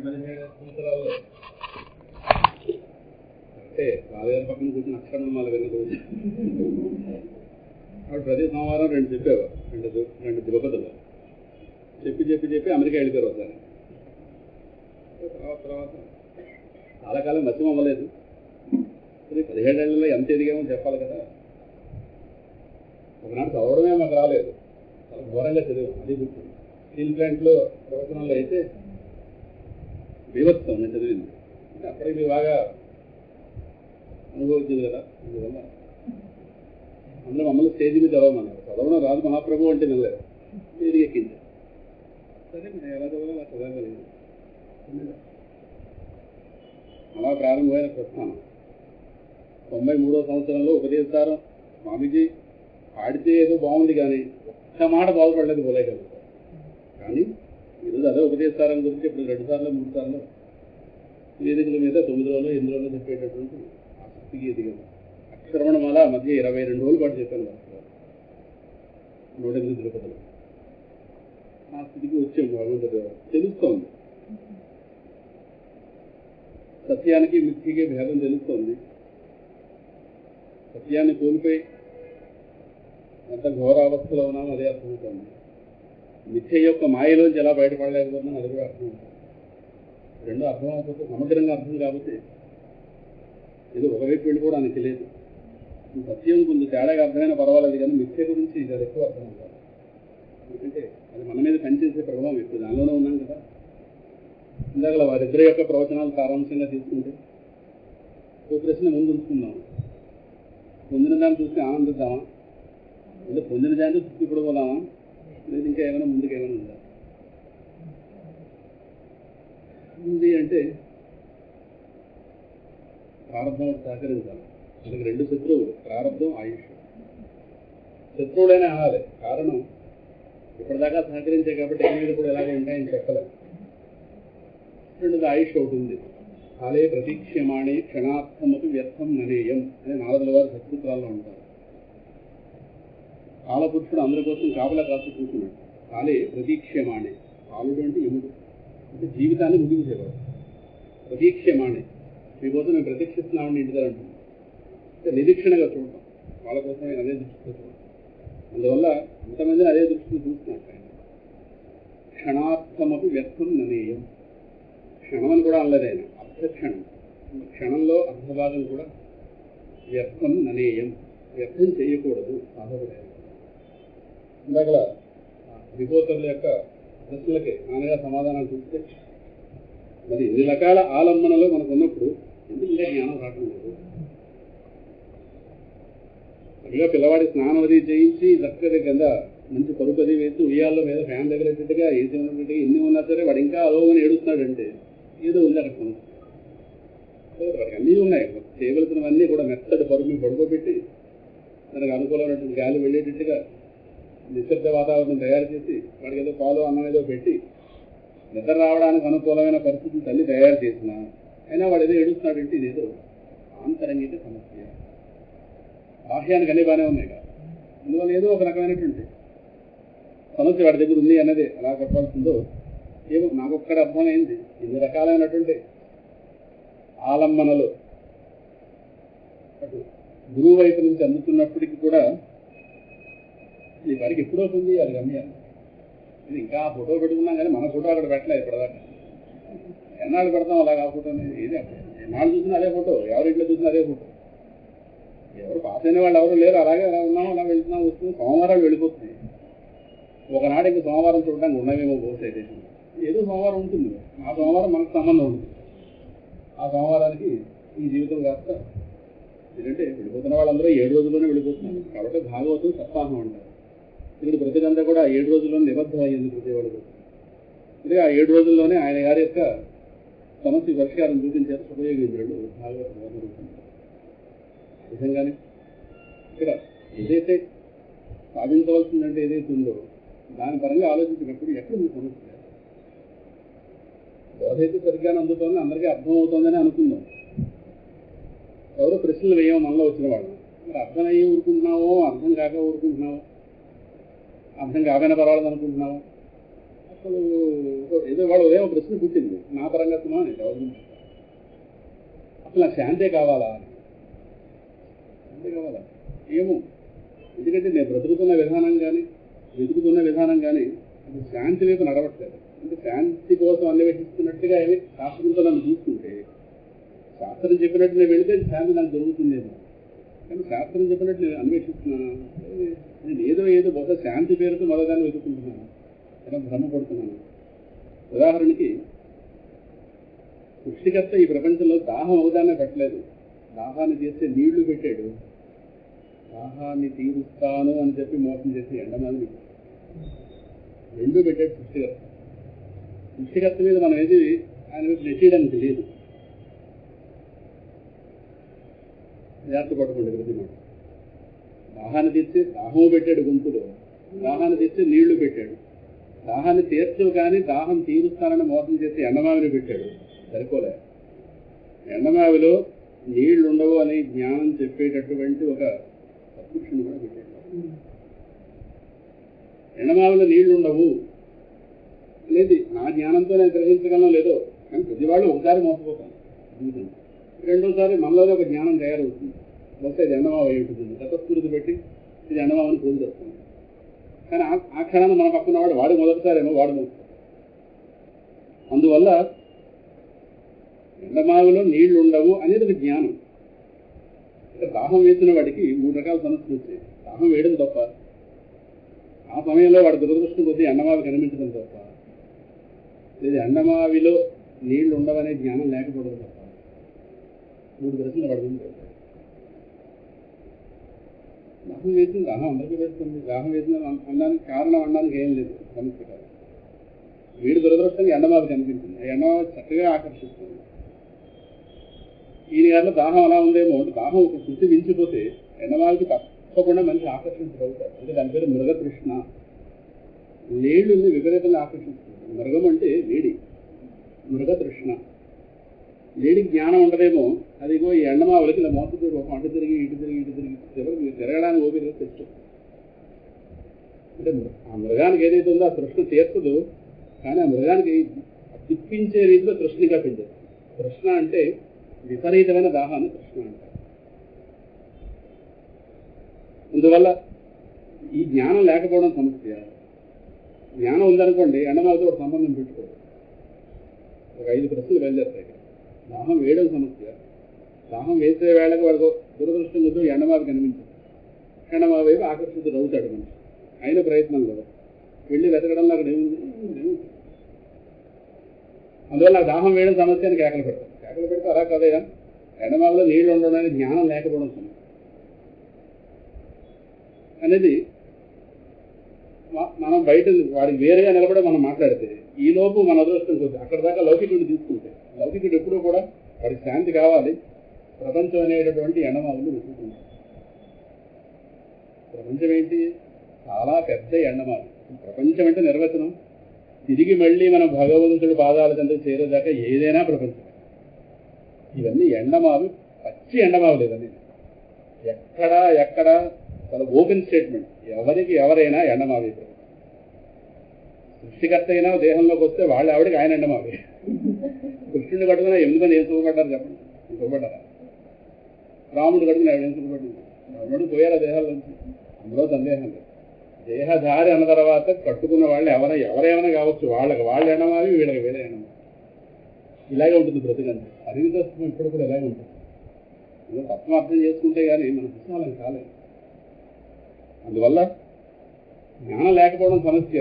17 సంవత్సరాల్లో అంటే రాజగారి పక్కన కూర్చుని అక్షరం మళ్ళీ వినకూడదు. అప్పుడు ప్రతి సోమవారం 2 చెప్పేవారు, 2 దివపతులు చెప్పి అమెరికా వెళ్ళిపోయారు ఒకసారి. తర్వాత చాలా కాలం మత్స్యం అవ్వలేదు. 17 ఏళ్లలో ఎంత ఎదిగామో చెప్పాలి కదా. ఒకనాడు చదవడమే మాకు రాలేదు, చాలా ఘోరంగా చదివాం. అది గుర్తుంది. స్టీల్ ప్లాంట్లో ప్రవచనాల్లో అయితే బీభత్సం నేను చదివింది. అంటే అప్పటికి బాగా అనుభవించింది కదా. అందువల్ల అందులో మమ్మల్ని స్టేజ్ మీద చదవమన్నారు. చదవడం రాదు మహాప్రభు అంటే నిలలేదు, స్టేజ్కి ఎక్కించారు. సరే నేను ఎలా చదవాలో అలా చదవగలిగింది. అలా ప్రారంభమైన ప్రస్థానం 93వ సంవత్సరంలో ఉపదేశారం స్వామీజీ పాడితే ఏదో బాగుంది, కానీ ఒక్క మాట బాగుపడలేదు పోలేకలుగుతారు. కానీ ఈరోజు అదే ఉపదేశారం గురించి ఇప్పుడు 2 సార్లు 3 సార్లు వేదికల మీద 9 రోజులు 8 రోజులు చెప్పేటటువంటి ఆసక్తికి ఎదిగాను. అక్షరమణమాల మధ్య 22 రోజుల పాటు చెప్పాను. 108 తిరుపతిలో ఆ స్థితికి వచ్చాము. భగవంతుడు తెలుస్తోంది, సత్యానికి మిథ్యకి భేదం తెలుస్తోంది. సత్యాన్ని కోల్పోయి ఎంత ఘోరావస్థలో ఉన్నామో అదే అర్థమవుతుంది. మిథ్య యొక్క మాయలోంచి ఎలా బయటపడలేకపోతున్నాం అది కూడా అర్థమవుతుంది. 2 అర్థం అవ్వకపోతే, సమగ్రంగా అర్థం కాకపోతే ఏదో ఒకవైపు వెళ్ళిపోవడానికి తెలియదు. సత్యం కొంచెం తేడాగా అర్థమైనా పర్వాలేదు, కానీ మిథ్య గురించి ఇది ఎక్కువ అర్థం అవుతుంది. ఎందుకంటే అది మన మీద పనిచేసే ప్రభావం ఎక్కువ, దానిలోనే ఉన్నాం కదా. ఇందాక వారిద్దరి యొక్క ప్రవచనాలు సారాంశంగా తీసుకుంటే ఓ ప్రశ్న ముందు ఉంచుకుందాం. పొందిన దాన్ని చూసి ఆనందిద్దామా, అంటే పొందిన దాన్ని తృప్తి పడిపోదామా, లేదు ఇంకా ఏమైనా ముందుకు ఏమైనా ఉందా? ఉంది అంటే ప్రారంభం సహకరించాలి. మనకి 2 శత్రువులు, ప్రారంభం ఆయుష్. శత్రువులైనా అనాలి, కారణం ఇప్పటిదాకా సహకరించే కాబట్టి ఎనిమిది కూడా ఎలాగ ఉంటాయని చెప్పలేదు. 2 ఆయుష్ ఒకటి ఉంది. కాలే ప్రతీక్ష్యమాణి క్షణార్థమకు వ్యర్థం ననేయం అని నారదుల వారు సత్సూత్రాల్లో ఉంటారు. కాలపురుషుడు అందరి కోసం కాపలా కాస్తూ కూర్చున్నాడు. కాలే ప్రతీక్ష్యమాణి, కాలుడు అంటే యముడు, అంటే జీవితాన్ని ముగించేవాడు. ప్రతీక్ష్యమాణి, మీకోసం మేము ప్రతీక్షిస్తున్నామని ఇంటి దగ్గర అంటున్నాం. అంటే నిరీక్షణగా చూడటం, వాళ్ళ కోసమే అదే దృష్టితో చూడటం. అందువల్ల అంతమందిని అదే దృష్టిని చూస్తున్నట్టు ఆయన. క్షణార్థమకు వ్యర్థం ననేయం, క్షణమని కూడా అనలేదు ఆయన, అర్థక్షణం. క్షణంలో అర్ధభాగం కూడా వ్యర్థం ననేయం, వ్యర్థం చేయకూడదు సాధకుడు. ఇందాక రిపోర్టర్ల యొక్క ప్రశ్నలకి నాన్నగా సమాధానాలు చూస్తే, మరి ఇన్ని రకాల ఆలంబనలు మనకు ఉన్నప్పుడు ఎందుకు ఇంకా జ్ఞానం రావడం లేదు? అదిగా పిల్లవాడి స్నానం అది చేయించి చక్కగా కింద మంచి పరుపు అది వేసి ఉయ్యాల్లో మీద ఫ్యాన్ తగిలేటట్టుగా ఏసీ ఉన్నట్టుగా ఎన్ని ఉన్నా సరే వాడు ఇంకా అలోమని ఏడుస్తున్నాడంటే ఏదో ఉంది అక్కడ సమస్య. వాడికి అన్నీ ఉన్నాయి, చేయవలసినవన్నీ కూడా మెత్తడి పరుపు పడుకోబెట్టి దానికి అనుకూలమైనటువంటి గాలి వెళ్ళేటట్టుగా నిశ్శబ్ద వాతావరణం తయారు చేసి వాడికి ఏదో పాలు అన్నం ఏదో పెట్టి నిద్ర రావడానికి అనుకూలమైన పరిస్థితిని తల్లి తయారు చేసిన అయినా వాడు ఏదో ఏడుస్తున్నాడంటే ఇదేదో ఆంతరంగిక సమస్య. బాహ్యానికి అన్నీ బాగానే ఉన్నాయి కదా, అందువల్ల ఏదో ఒక రకమైనటువంటి సమస్య వాడి దగ్గర ఉంది అన్నది ఎలా చెప్పాల్సిందో ఏమో నాకు ఒక్కడ అర్థమైంది. ఇన్ని రకాలైనటువంటి ఆలంబనలు అటు గురువు వైపు నుంచి అందుతున్నప్పటికీ కూడా ఈ వారికి ఎప్పుడో ఉంది అది గమ్యాలి. ఇది ఇంకా ఆ ఫోటో పెట్టుకున్నాం కానీ మన ఫోటో అక్కడ పెట్టలేదు ఇప్పటిదాకా. ఎన్నాళ్ళు పెడతాం అలాగా ఆ ఫోటో అనేది? ఏది ఎన్నాళ్ళు చూసినా అదే ఫోటో, ఎవరింట్లో చూసినా అదే ఫోటో. ఎవరు పాస్ అయిన వాళ్ళు ఎవరు లేరు, అలాగే అలా ఉన్నాము, అలా వెళ్తున్నాం వస్తుంది. సోమవారాలు వెళ్ళిపోతుంది. ఒకనాడు ఇంక సోమవారం చూడడానికి ఉన్నవేమో బహుశా ఏదో సోమవారం ఉంటుంది. ఆ సోమవారం మనకు సంబంధం ఉంటుంది. ఆ సోమవారానికి ఈ జీవితం కాస్త ఎందుకంటే వెళ్ళిపోతున్న వాళ్ళందరూ 7 రోజుల్లోనే వెళ్ళిపోతున్నారు కాబట్టి భాగవతం సప్తాహం అంటారు. ఇక్కడ ప్రతిదంతా కూడా 7 రోజుల్లోనే నిబద్ధం అయ్యింది ప్రతి వాళ్ళకు. ఇదిగా 7 రోజుల్లోనే ఆయన గారి యొక్క సమస్య పరిష్కారం చూపించారు ఉపయోగించాడు భాగవతం. నిజంగానే ఇక్కడ ఏదైతే సాధించవలసిందంటే ఏదైతే ఉందో దాని పరంగా ఆలోచించినప్పుడు ఎక్కడ మీ సమస్య బోధైతే సరిగ్గా అందుతోంది, అందరికీ అర్థమవుతోందని అనుకుందాం. ఎవరో ప్రశ్నలు వేయమో మనలో వచ్చిన వాళ్ళు, మరి అర్థమయ్యి ఊరుకుంటున్నావో, అర్థం కాక ఊరుకుంటున్నావో, అర్థం కాకపోయినా పర్వాలేదు అనుకుంటున్నావో, అసలు ఏదో వాడు ఉదయం ప్రశ్న పుట్టింది, నా పరంగతమా అని ఎవరి గురించి అసలు నాకు శాంతే కావాలా అని. శాంతే కావాలా ఏమో, ఎందుకంటే నేను బ్రతుకుతున్న విధానం కానీ వెతుకుతున్న విధానం కానీ అది శాంతి వైపు నడవట్లేదు. అంటే శాంతి కోసం అన్వేషిస్తున్నట్టుగా ఏమి శాస్త్రంతో నన్ను చూసుకుంటే, శాస్త్రం చెప్పినట్టు నేను వెళితే శాంతి నాకు దొరుకుతుందేమో, కానీ శాస్త్రం చెప్పినట్టు నేను అన్వేషిస్తున్నాను. నేను ఏదో బహుశా శాంతి పేరుతో మొదలుగానే వెతుకుంటున్నాను, ఇలా భ్రమపడుతున్నాను. ఉదాహరణకి సృష్టికర్త ఈ ప్రపంచంలో దాహం అవగానే పెట్టలేదు, దాహాన్ని చేస్తే నీళ్లు పెట్టాడు. దాహాన్ని తీరుస్తాను అని చెప్పి మోసం చేసి ఎండమాని రెండూ పెట్టాడు సృష్టికర్త. సృష్టికర్త మీద మనం ఏది ఆయన మీద నెట్టేయడానికి లేదు. జాగ్రత్త పట్టుకోండి ప్రతి మాట. దాహాన్ని తీర్చి దాహము పెట్టాడు గొంతులో, దాహాన్ని తీర్చి నీళ్లు పెట్టాడు. దాహాన్ని తీర్చవు కానీ దాహం తీరుస్తానని మోసం చేసి ఎండమావిని పెట్టాడు, సరిపోలే. ఎండమావిలో నీళ్లు ఉండవు అని జ్ఞానం చెప్పేటటువంటి ఒక సత్పురుషుని కూడా పెట్టాడు. ఎండమావిలో నీళ్లు ఉండవు అనేది నా జ్ఞానంతో నేను గ్రహించగలను లేదో, కానీ ప్రతివాళ్ళు ఒకసారి మోసపోతాను. రెండోసారి మనలోనే ఒక జ్ఞానం తయారవుతుంది, బహుశా ఇది ఎండమావ అయి ఉంటుంది. తటస్ఫూర్తి పెట్టి ఇది ఎండమావని పోలి చేస్తాను. కానీ ఆ క్షణాన్ని మన పక్కన వాడు మొదటిసారేమో వాడు మోస్తాడు. అందువల్ల ఎండమావిలో నీళ్లు ఉండవు అనేది ఒక జ్ఞానం. దాహం వేసిన వాడికి 3 రకాల సమస్యలు వచ్చాయి. దాహం వేయడం తప్ప, ఆ సమయంలో వాడు దురదృష్టం కొద్దీ ఎండమావి కనిపించడం తప్ప, లేదా ఎండమావిలో నీళ్లు ఉండవనే జ్ఞానం లేకపోవడం తప్ప 3 దశలు పడుతుంది. దాహం వేసింది, దాహం అందరికీ వేస్తుంది. దాహం వేసిన అనడానికి కారణం అనడానికి ఏం లేదు, సమస్య కాదు. వీడి దురదృష్టంగా ఎండమావి కనిపించింది, ఆ ఎండమావి చక్కగా ఆకర్షిస్తుంది. ఈయన గారిలో దాహం అలా ఉందేమో, దాహం ఒక శృతి మించిపోతే ఎండమావికి తప్పకుండా మనిషి ఆకర్షించగలుగుతారు. అంటే దాని పేరు మృగతృష్ణ. నీళ్లుని విపరీతంగా ఆకర్షిస్తుంది. మృగం అంటే వేడి, మృగతృష్ణ. లేడి జ్ఞానం ఉండదేమో, అదిగో ఈ ఎండమావులకి ఇలా మోసతో ఒక అటు తిరిగి ఇటు చివరికి తిరగడానికి ఓపిక తెచ్చు. అంటే ఆ మృగానికి ఏదైతే ఉందో ఆ తృష్ణ తీర్చదు, కానీ ఆ మృగానికి తిప్పించే రీతిలో తృష్ణగా పెంచదు. తృష్ణ అంటే విపరీతమైన దాహాన్ని తృష్ణ అంటారు. అందువల్ల ఈ జ్ఞానం లేకపోవడం సమస్య. జ్ఞానం ఉందనుకోండి, ఎండమావితో ఒక సంబంధం పెట్టుకోదు. ఒక 5 ప్రశ్నలు బయలుదేరుతాయి. దాహం వేయడం సమస్య. దాహం వేసే వేళకు వాడికి దురదృష్టం కొద్దు ఎండమావి కనిపించదు. ఎండమావి వైపు ఆకర్షితుడు అవుతాడు మనిషి. అయిన ప్రయత్నంలో వెళ్ళి వెతకడంలో అక్కడ ఏముంది. అందువల్ల దాహం వేయడం సమస్య అని కేకలు పెడతారు. కేకలు పెడితే అలా కదయా, ఎండమావిలో నీళ్లు ఉండడానికి జ్ఞానం లేకపోవడం సమస్య అనేది. మనం బయట వాడికి వేరేగా నిలబడి మనం మాట్లాడితే ఈ లోపు మన అదృష్టం కొద్ది అక్కడ దాకా లౌకికుడిని తీసుకుంటే, లౌకికుడు ఎప్పుడూ కూడా వాడికి శాంతి కావాలి. ప్రపంచం అనేటటువంటి ఎండమావులు వెతుకుంటారు. ప్రపంచం ఏంటి? చాలా పెద్ద ఎండమావు. ప్రపంచం అంటే నిర్వచనం. తిరిగి మళ్ళీ మనం భగవంతుడి పాదాల కింద చేరేదాకా ఏదైనా ప్రపంచం. ఇవన్నీ ఎండమావి, పచ్చి ఎండమావు లేదని ఎక్కడ చాలా ఓపెన్ స్టేట్మెంట్. ఎవరికి ఎవరైనా ఎండమావి. సృష్టికర్త అయినా దేహంలోకి వస్తే వాళ్ళ ఆవిడకి ఆయన ఎండమావి. కృష్ణుడు కట్టుకున్నా ఎందుకని ఏం సుఖపడ్డారు చెప్పండి? సుఖపడ్డారా? రాముడు కట్టుకుని ఆవిడ ఏం సుఖపడింది? రాముడు పోయారా దేహాల నుంచి? అందులో సందేహం లేదు. దేహధారి అన్న తర్వాత కట్టుకున్న వాళ్ళు ఎవరైనా కావచ్చు, వాళ్ళ ఎండమావి, వీళ్ళకి వేరే ఎండమావి. ఇలాగే ఉంటుంది బ్రతుకంటే. అరివితత్వం ఇప్పుడు కూడా ఇలాగే ఉంటుంది. ఏదో తత్వం అర్థం చేసుకుంటే కానీ మన పుస్తకాలను కాలేదు. అందువల్ల జ్ఞానం లేకపోవడం సమస్య,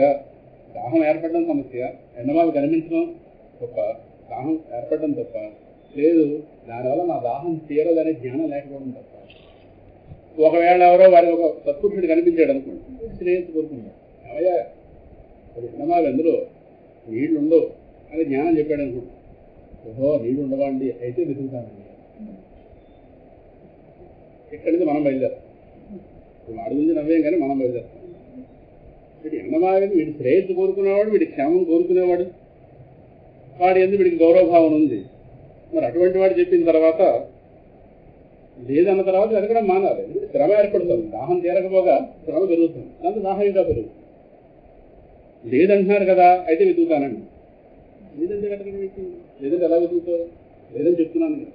దాహం ఏర్పడడం సమస్య. ఎండమావి కనిపించడం తప్ప, దాహం ఏర్పడడం తప్ప లేదు. దానివల్ల నా దాహం తీరదనే జ్ఞానం లేకపోవడం తప్ప. ఒకవేళ ఎవరో వారి ఒక సత్పురుషుడు కనిపించాడు అనుకోండి, శ్రేయస్సు కోరుకుంటాడు. అవయ్యా అది ఎండమావి అందులో నీళ్లు ఉండవు అని జ్ఞానం చెప్పాడు అనుకోండి. ఓహో నీళ్లు ఉండవండి, అయితే వెతుకుతానండి. ఇక్కడి నుంచి మనం బయలుదేరాం. వాడి గురించి నవ్వేం కానీ మనం బయలుదేరుతాం. వీడి ఎండమావిని వీడి శ్రేయస్సు కోరుకునేవాడు, వీడి క్షేమం కోరుకునేవాడు, వాడి ఎందుకు వీడికి గౌరవభావం ఉంది. మరి అటువంటి వాడు చెప్పిన తర్వాత లేదన్న తర్వాత వెతకడం మానాలి. శ్రమ ఏర్పడుతుంది. దాహం తీరకపోగా శ్రమ పెరుగుతుంది, దాంతో దాహం ఇంకా పెరుగుతుంది. లేదంటున్నారు కదా, అయితే వెతుకుతానండి. లేదంటే వెతకడం ఏంటి? లేదంటే ఎలా వెతుకుతావు? లేదని చెప్తున్నాను కదా,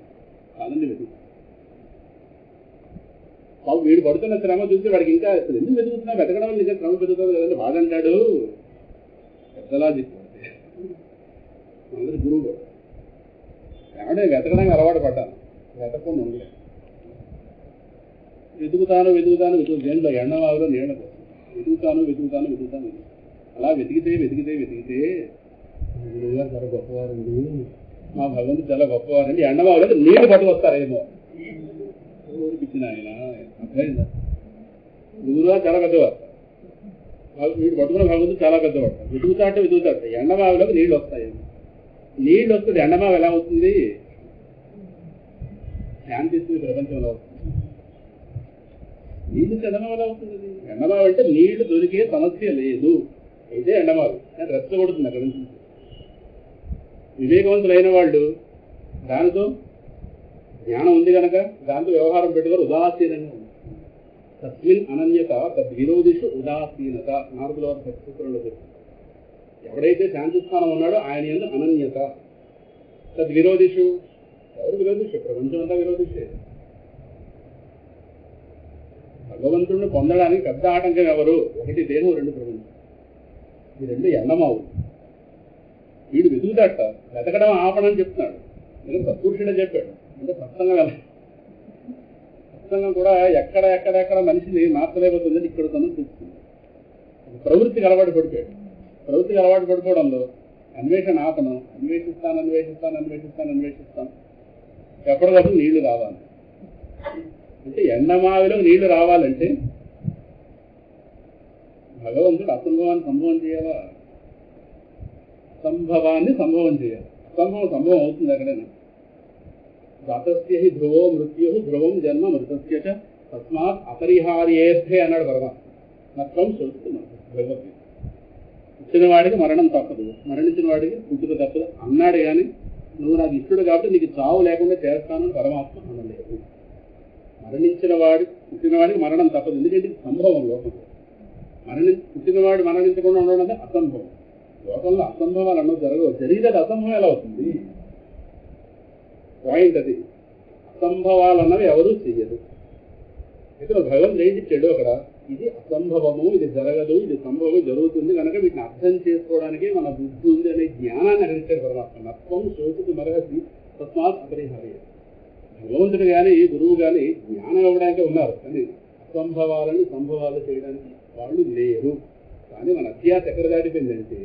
కాదండి వెతుకు. బాబు వీడు పడుతున్న శ్రమ చూసి వాడికి ఇంకా ఎందుకు వెతుకుతున్నా, వెతకడం వల్ల నిజంగా శ్రమ పెరుగుతుంది కదండి. వాడంటాడు పెద్దలా చెప్పాడు అందరి గురువు ఏమంటే వెతకడానికి అలవాటు పడ్డాను, వెతకుండా ఉండలేదు. వెతుకుతాను దేంట్లో ఎండవాగులో నీళ్ళ కోసం వెతుకుతాను. అలా వెతికితే గురువుగారు చాలా గొప్పవారండి, మా భగవంతుడు చాలా గొప్పవారండి. ఎండవాగులో నీళ్లు పట్టుకొస్తారేమో పిచ్చిన ఆయన అర్థమైందా? గురువుగారు చాలా పెద్దవారు, వీడు పట్టుకున్న భగవంతుడు చాలా పెద్దవాడు. వెతుకుతాడు ఎండమావిలోకి నీళ్ళు వస్తాయేమో. నీళ్ళు వస్తుంది, ఎండమావి ఎలా అవుతుంది? శాంతిస్తుంది ప్రపంచంలో అవుతుంది. నీళ్ళు ఎండమావి ఎలా అవుతుంది? ఎండమావి అంటే నీళ్లు దొరికే సమస్య లేదు, అయితే ఎండమావి రెచ్చగొడుతుంది అక్కడ నుంచి. వివేకవంతులైన వాళ్ళు దానితో జ్ఞానం ఉంది కనుక దాంతో వ్యవహారం పెట్టుకొని ఉదాసీనంగా ఉంది. తస్మిన్ అనన్యత తద్విరోధిషు ఉదాసీనత. నారదుల వారి సూత్రంలో చెప్తారు, ఎవడైతే శాంతిస్థానం ఉన్నాడో ఆయన యందు అనన్యత. తద్విరోధిషు, ఎవరు విరోధిషు? ప్రపంచం అంతా విరోధిషే. భగవంతుడిని పొందడానికి పెద్ద ఆటంకం ఎవరు? ఒకటి దేహం, రెండు ప్రపంచం. ఈ రెండు ఎండమావు. వీడు వెతుకుతాట, వెతకడం ఆపడని చెప్తున్నాడు. నేను సత్పురుషుడే చెప్పాడు. అంటే సత్సంగం కూడా ఎక్కడ మనిషిని మార్చలేకపోతుందని ఇక్కడ తను చూస్తుంది. ప్రవృత్తికి అలవాటు పడిపోయాడు. ప్రవృత్తికి అలవాటు పడిపోవడంలో అన్వేషణ ఆపను, అన్వేషిస్తాను. ఎప్పటికప్పుడు నీళ్లు రావాలి. అంటే ఎండమావిలో నీళ్లు రావాలంటే భగవంతుడు అసంభవాన్ని సంభవం చేయాలా? అసంభవాన్ని సంభవం చేయాలి. సంభవం అవుతుంది ఎక్కడైనా. జాతస్య హి ధ్రువో మృత్యు ధ్రువం జన్మ మృతస్య చ తస్మాత్ అపరిహార్యేర్థే అన్నాడు పరమాత్మ. నత్వం చూస్తున్నాడు భగవద్గీత. ఇచ్చిన వాడికి మరణం తప్పదు, మరణించిన వాడికి పుట్టుక తప్పదు అన్నాడు. కానీ నువ్వు నాకు ఇష్టడు కాబట్టి నీకు చావు లేకుండా చేస్తానని పరమాత్మ అనలేదు. మరణించిన వాడి పుట్టినవాడికి మరణం తప్పదు, ఎందుకంటే సంభవం లోకంలో. పుట్టినవాడు మరణించకుండా ఉండడం అంటే అసంభవం. లోకంలో అసంభవాలు అన్నది జరగవు. జరిగితే అది అసంభవం ఎలా అవుతుంది? పాయింట్ అది. అసంభవాలు అన్నవి ఎవరూ చెయ్యరు. ఇక్కడ భగవంతుడు ఏం చెప్పాడు అక్కడ? ఇది అసంభవము, ఇది జరగదు, ఇది సంభవం జరుగుతుంది కనుక వీటిని అర్థం చేసుకోవడానికి మన బుద్ధి ఉంది అనే జ్ఞానాన్ని అడిగిస్తాడు పరమాత్మ. నత్వం శోచితు మరగతి తస్మాత్ అపరిహార్య. భగవంతుడు కానీ గురువు కానీ జ్ఞానం ఇవ్వడానికి ఉన్నారు, కానీ అసంభవాలను సంభవాలు చేయడానికి వాళ్ళు లేరు. కానీ మన అత్యాస ఎక్కడ దాటిపోయిందంటే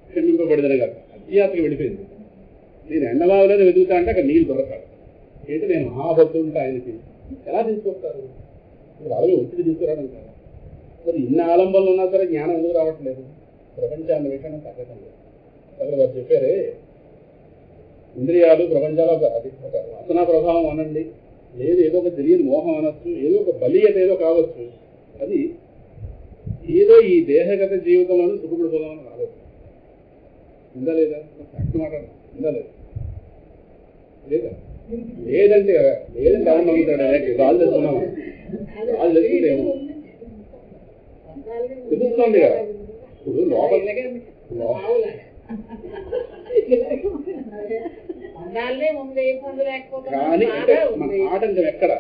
క్షమింపబడిదని కాదు, అత్యాసకి వెళ్ళిపోయింది. నేను ఎండమావిలోనే వెతుకుతా అంటే అక్కడ నీళ్ళు దొరకాలి. ఏంటి నేను మహాభక్తులు ఉంటా ఆయనకి ఎలా తీసుకొస్తారు? మీరు అలాగే ఒత్తిడి తీసుకురావడం. మరి ఇన్ని ఆలంబనలు ఉన్నా సరే జ్ఞానం ఎందుకు రావట్లేదు? ప్రపంచాన్ని విషయం తగ్గటం లేదు. అక్కడ వారు చెప్పారే, ఇంద్రియాలు ప్రపంచాల అది ఒక వాసనా ప్రభావం అనండి, లేదు ఏదో ఒక తెలియని మోహం అనొచ్చు, ఏదో ఒక బలీయత ఏదో కావచ్చు. అది ఏదో ఈ దేహగత జీవితంలోనే సుఖపడిపోదామని రాలేదు. ఉందా లేదా? ఫ్యాక్ట్ మాట్లాడాలి. ఉందా లేదా? లేదంటే ఎవరు నమ్ముతాడు? రాళ్ళు తెచ్చుకున్నామా? రాళ్ళు తెచ్చుకుంటేమో తెలుస్తుంది కదా. ఇప్పుడు లోపల కానీ మన ఆటంకం ఎక్కడ?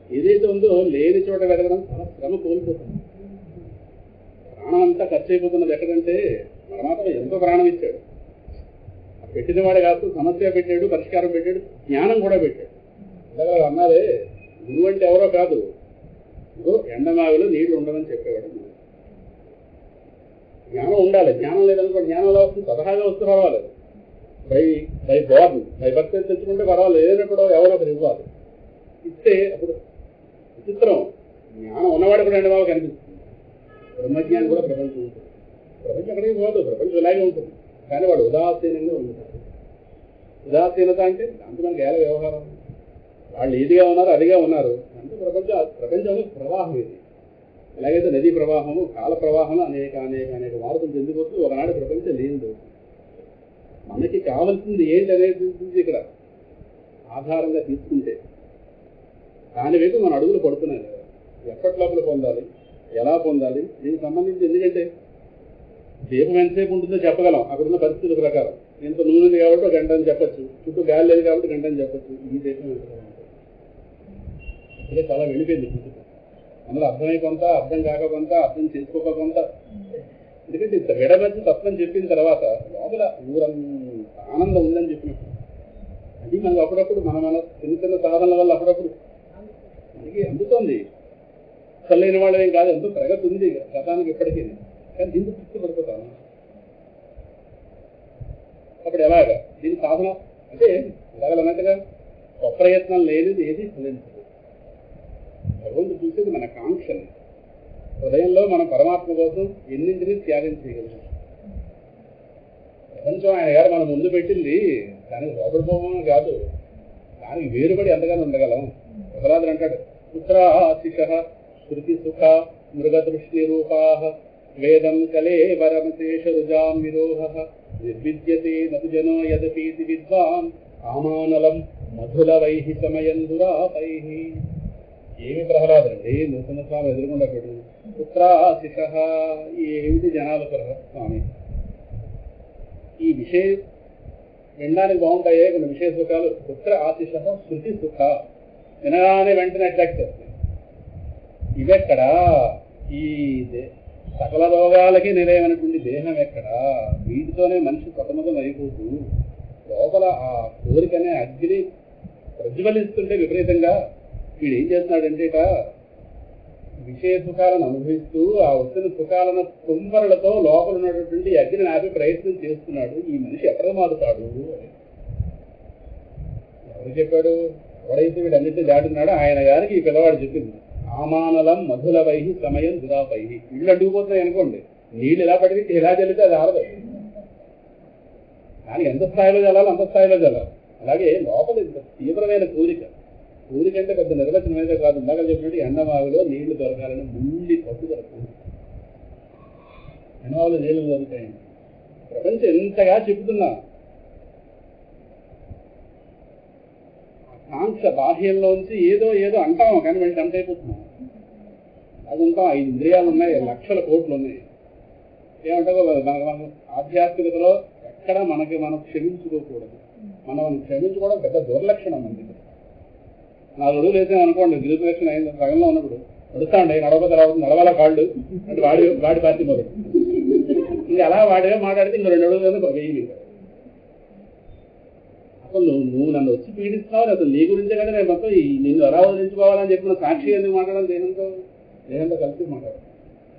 ఏదైతే ఉందో లేని చోట వెతకడం చాలా శ్రమ కోల్పోతుంది. ప్రాణం అంతా ఖర్చు అయిపోతున్నది ఎక్కడంటే పరమాత్మ ఎంతో ప్రాణం ఇచ్చాడు. పెట్టిన వాడే కాదు, సమస్య పెట్టాడు, పరిష్కారం పెట్టాడు, జ్ఞానం కూడా పెట్టాడు. ఇలా అన్నారే, గురువు అంటే ఎవరో కాదు, ఎండమావిలో నీళ్లు ఉండదని చెప్పేవాడు. జ్ఞానం ఉండాలి. జ్ఞానం లేదనుకోండి, జ్ఞానం ఎలా వస్తుంది? సలహాగా వస్తే పర్వాలేదు. బై భర్త తెచ్చుకుంటే పర్వాలేదు. ఏదైనప్పుడు ఎవరో ఒకరు ఇవ్వాలి. ఇస్తే అప్పుడు విచిత్రం, జ్ఞానం ఉన్నవాడు కూడా ఎండమావ కనిపిస్తుంది. బ్రహ్మజ్ఞానం కూడా ప్రపంచం ఉంటుంది. ప్రపంచం ఎక్కడికి పోదు, ప్రపంచం ఇలాగే ఉంటుంది. కానీ వాడు ఉదాసీనంగా ఉంటాడు. ఉదాసీనత అంటే దాంతో మనకి ఎలా వ్యవహారం? వాళ్ళు ఏదిగా ఉన్నారు అదిగా ఉన్నారు అంటే ప్రపంచంలో ప్రవాహం ఇది. ఎలాగైతే నదీ ప్రవాహము, కాల ప్రవాహం అనేక మార్పులు చెందిపోతూ ఒకనాడు ప్రపంచం లేదు. మనకి కావాల్సింది ఏంటి అనేది ఇక్కడ ఆధారంగా తీసుకుంటే దాని వైపు మన అడుగులు పడుతున్నాయి కదా. ఎప్పటి లోపల పొందాలి? ఎలా పొందాలి, దీనికి సంబంధించి ఎందుకంటే దీపం ఎంతసేపు ఉంటుందో చెప్పగలం అక్కడున్న పరిస్థితుల ప్రకారం. ఇంత నూనె ఉంది కాబట్టి ఒక గంట అని చెప్పచ్చు, చుట్టూ గాలి లేదు కాబట్టి గంట అని చెప్పచ్చు. ఈ దీపం ఎంతగా ఉంటుంది అదే చాలా వెళ్ళిపోయింది పుస్తకం. అందులో అర్థమై కొంత, అర్థం కాక కొంత, అర్థం చేసుకోక కొంత. ఎందుకంటే ఇంత విడమర్చి తత్వం చెప్పిన తర్వాత లోపల ఊరంత ఆనందం ఉందని చెప్పినప్పుడు అది మనకు అప్పుడప్పుడు మన చిన్న చిన్న సాధనల వల్ల అప్పుడప్పుడు మనకి అందుతుంది. చల్లైన వాళ్ళు ఏం కాదు, ఎంతో ప్రగతి ఉంది గతానికి ఇప్పటికీ, కానీ దీంతో తృప్తి పడిపోతాను. అప్పుడు ఎలాగా దీని సాధన అంటే ఎలాగలన్నట్టుగా స్వప్రయత్నం లేనిది ఏది ఫలించదు. భగవంతుడు చూసేది మన కాంక్షని. హృదయంలో మనం పరమాత్మ కోసం ఎన్నింటినీ త్యాగం చేయగలం. ప్రపంచం ఆయన గారు మనం ముందు పెట్టింది దానికి లోపడిపోవడం కాదు, దానికి వేరుపడి ఎంతగానో ఉండగలం. ప్రహ్లాదుడు అంటాడు, పుత్రాశిష శృతి సుఖ మృగదృష్టి రూపా వేదం కలే వరమశేష రుజాం విరోహ నిర్విద్యతే నతు జనో యదపీతి విద్వాన్ కామానలం మధుల వైహి సమయందురాపై. ఏమి ప్రహ్లాదుడండి, నృసింహస్వామి ఎదురుకుండా పెట్టు, పుత్రాశిష ఏమిటి జనాల స్వామి, ఈ విషయ వినడానికి బాగుంటాయే కొన్ని విషయ సుఖాలు. పుత్ర ఆశిష శృతి సుఖ వినగానే వెంటనే అట్రాక్ట్ చేస్తాయి. ఇవెక్కడా ఈ సకల రోగాలకి నిలయమైనటువంటి దేహం ఎక్కడా, వీటితోనే మనిషి ప్రథమతం అయిపోతూ లోపల ఆ కోరికనే అగ్ని ప్రజ్వలిస్తుంటే విపరీతంగా వీడు ఏం చేస్తున్నాడంటే విషయ సుఖాలను అనుభవిస్తూ ఆ వచ్చిన సుఖాలను తుంబరలతో లోపల ఉన్నటువంటి అగ్నిని ఆపి ప్రయత్నం చేస్తున్నాడు. ఈ మనిషి ఎక్కడ మారుతాడు అని ఎవరు చెప్పాడు? ఎవడైతే వీడు అన్నింటినీ దాటున్నాడో ఆయన గారికి ఈ పిల్లవాడు చెప్పింది. ఆమానలం మధుల వైహి సమయం దురాపై. ఇళ్ళు అడ్డుకుపోతున్నాయి అనుకోండి, నీళ్ళు ఎలా పడితే ఎలా చల్లితే అది ఆరదు. కానీ ఎంత స్థాయిలో చల్లాలి అంత స్థాయిలో చల్లాలి. అలాగే లోపల ఇంత తీవ్రమైన కోరిక అంటే పెద్ద నిర్వచనం అయితే కాదు. ఇందాక చెప్పినట్టు ఎండమావిలో నీళ్లు దొరకాలని ముండి పట్టుదల కోరిక. ఎండమావిలో నీళ్లు దొరుకుతాయండి. ప్రపంచం ఎంతగా చెబుతున్నా కాంక్ష బాహ్యంలోంచి ఏదో ఏదో అంటాము, కానీ వెళ్ళి అంత అయిపోతున్నాం. అది ఉంటాం, 5 ఇంద్రియాలు ఉన్నాయి, లక్షల కోట్లు ఉన్నాయి. ఏమంటారో మనం ఆధ్యాత్మికతలో ఎక్కడ మనం క్షమించుకోకూడదు. మనం క్షమించుకోవడం పెద్ద దుర్లక్షణం. మంది 4 అడుగులు వేసాం అనుకోండి, గిరిప్రదక్షిణ అయిన సగంలో ఉన్నప్పుడు నడుస్తాండి, నడవకపోతే రావద్దు, నడవాల కాళ్ళు అంటే వాడి పార్టీ మొదలు. ఇంకా అలా వాడిగా మాట్లాడితే ఇంకో 2 అడుగులు వెయ్యి. అసలు నువ్వు నన్ను వచ్చి పీడిస్తున్నావు, అసలు నీ గురించే కదా నేను మొత్తం నిన్ను ఎలా వదిలించుకోవాలని చెప్పిన సాక్షి ఎందుకు మాట్లాడాలి? దేహంతో కలిపి మాట్లాడాలి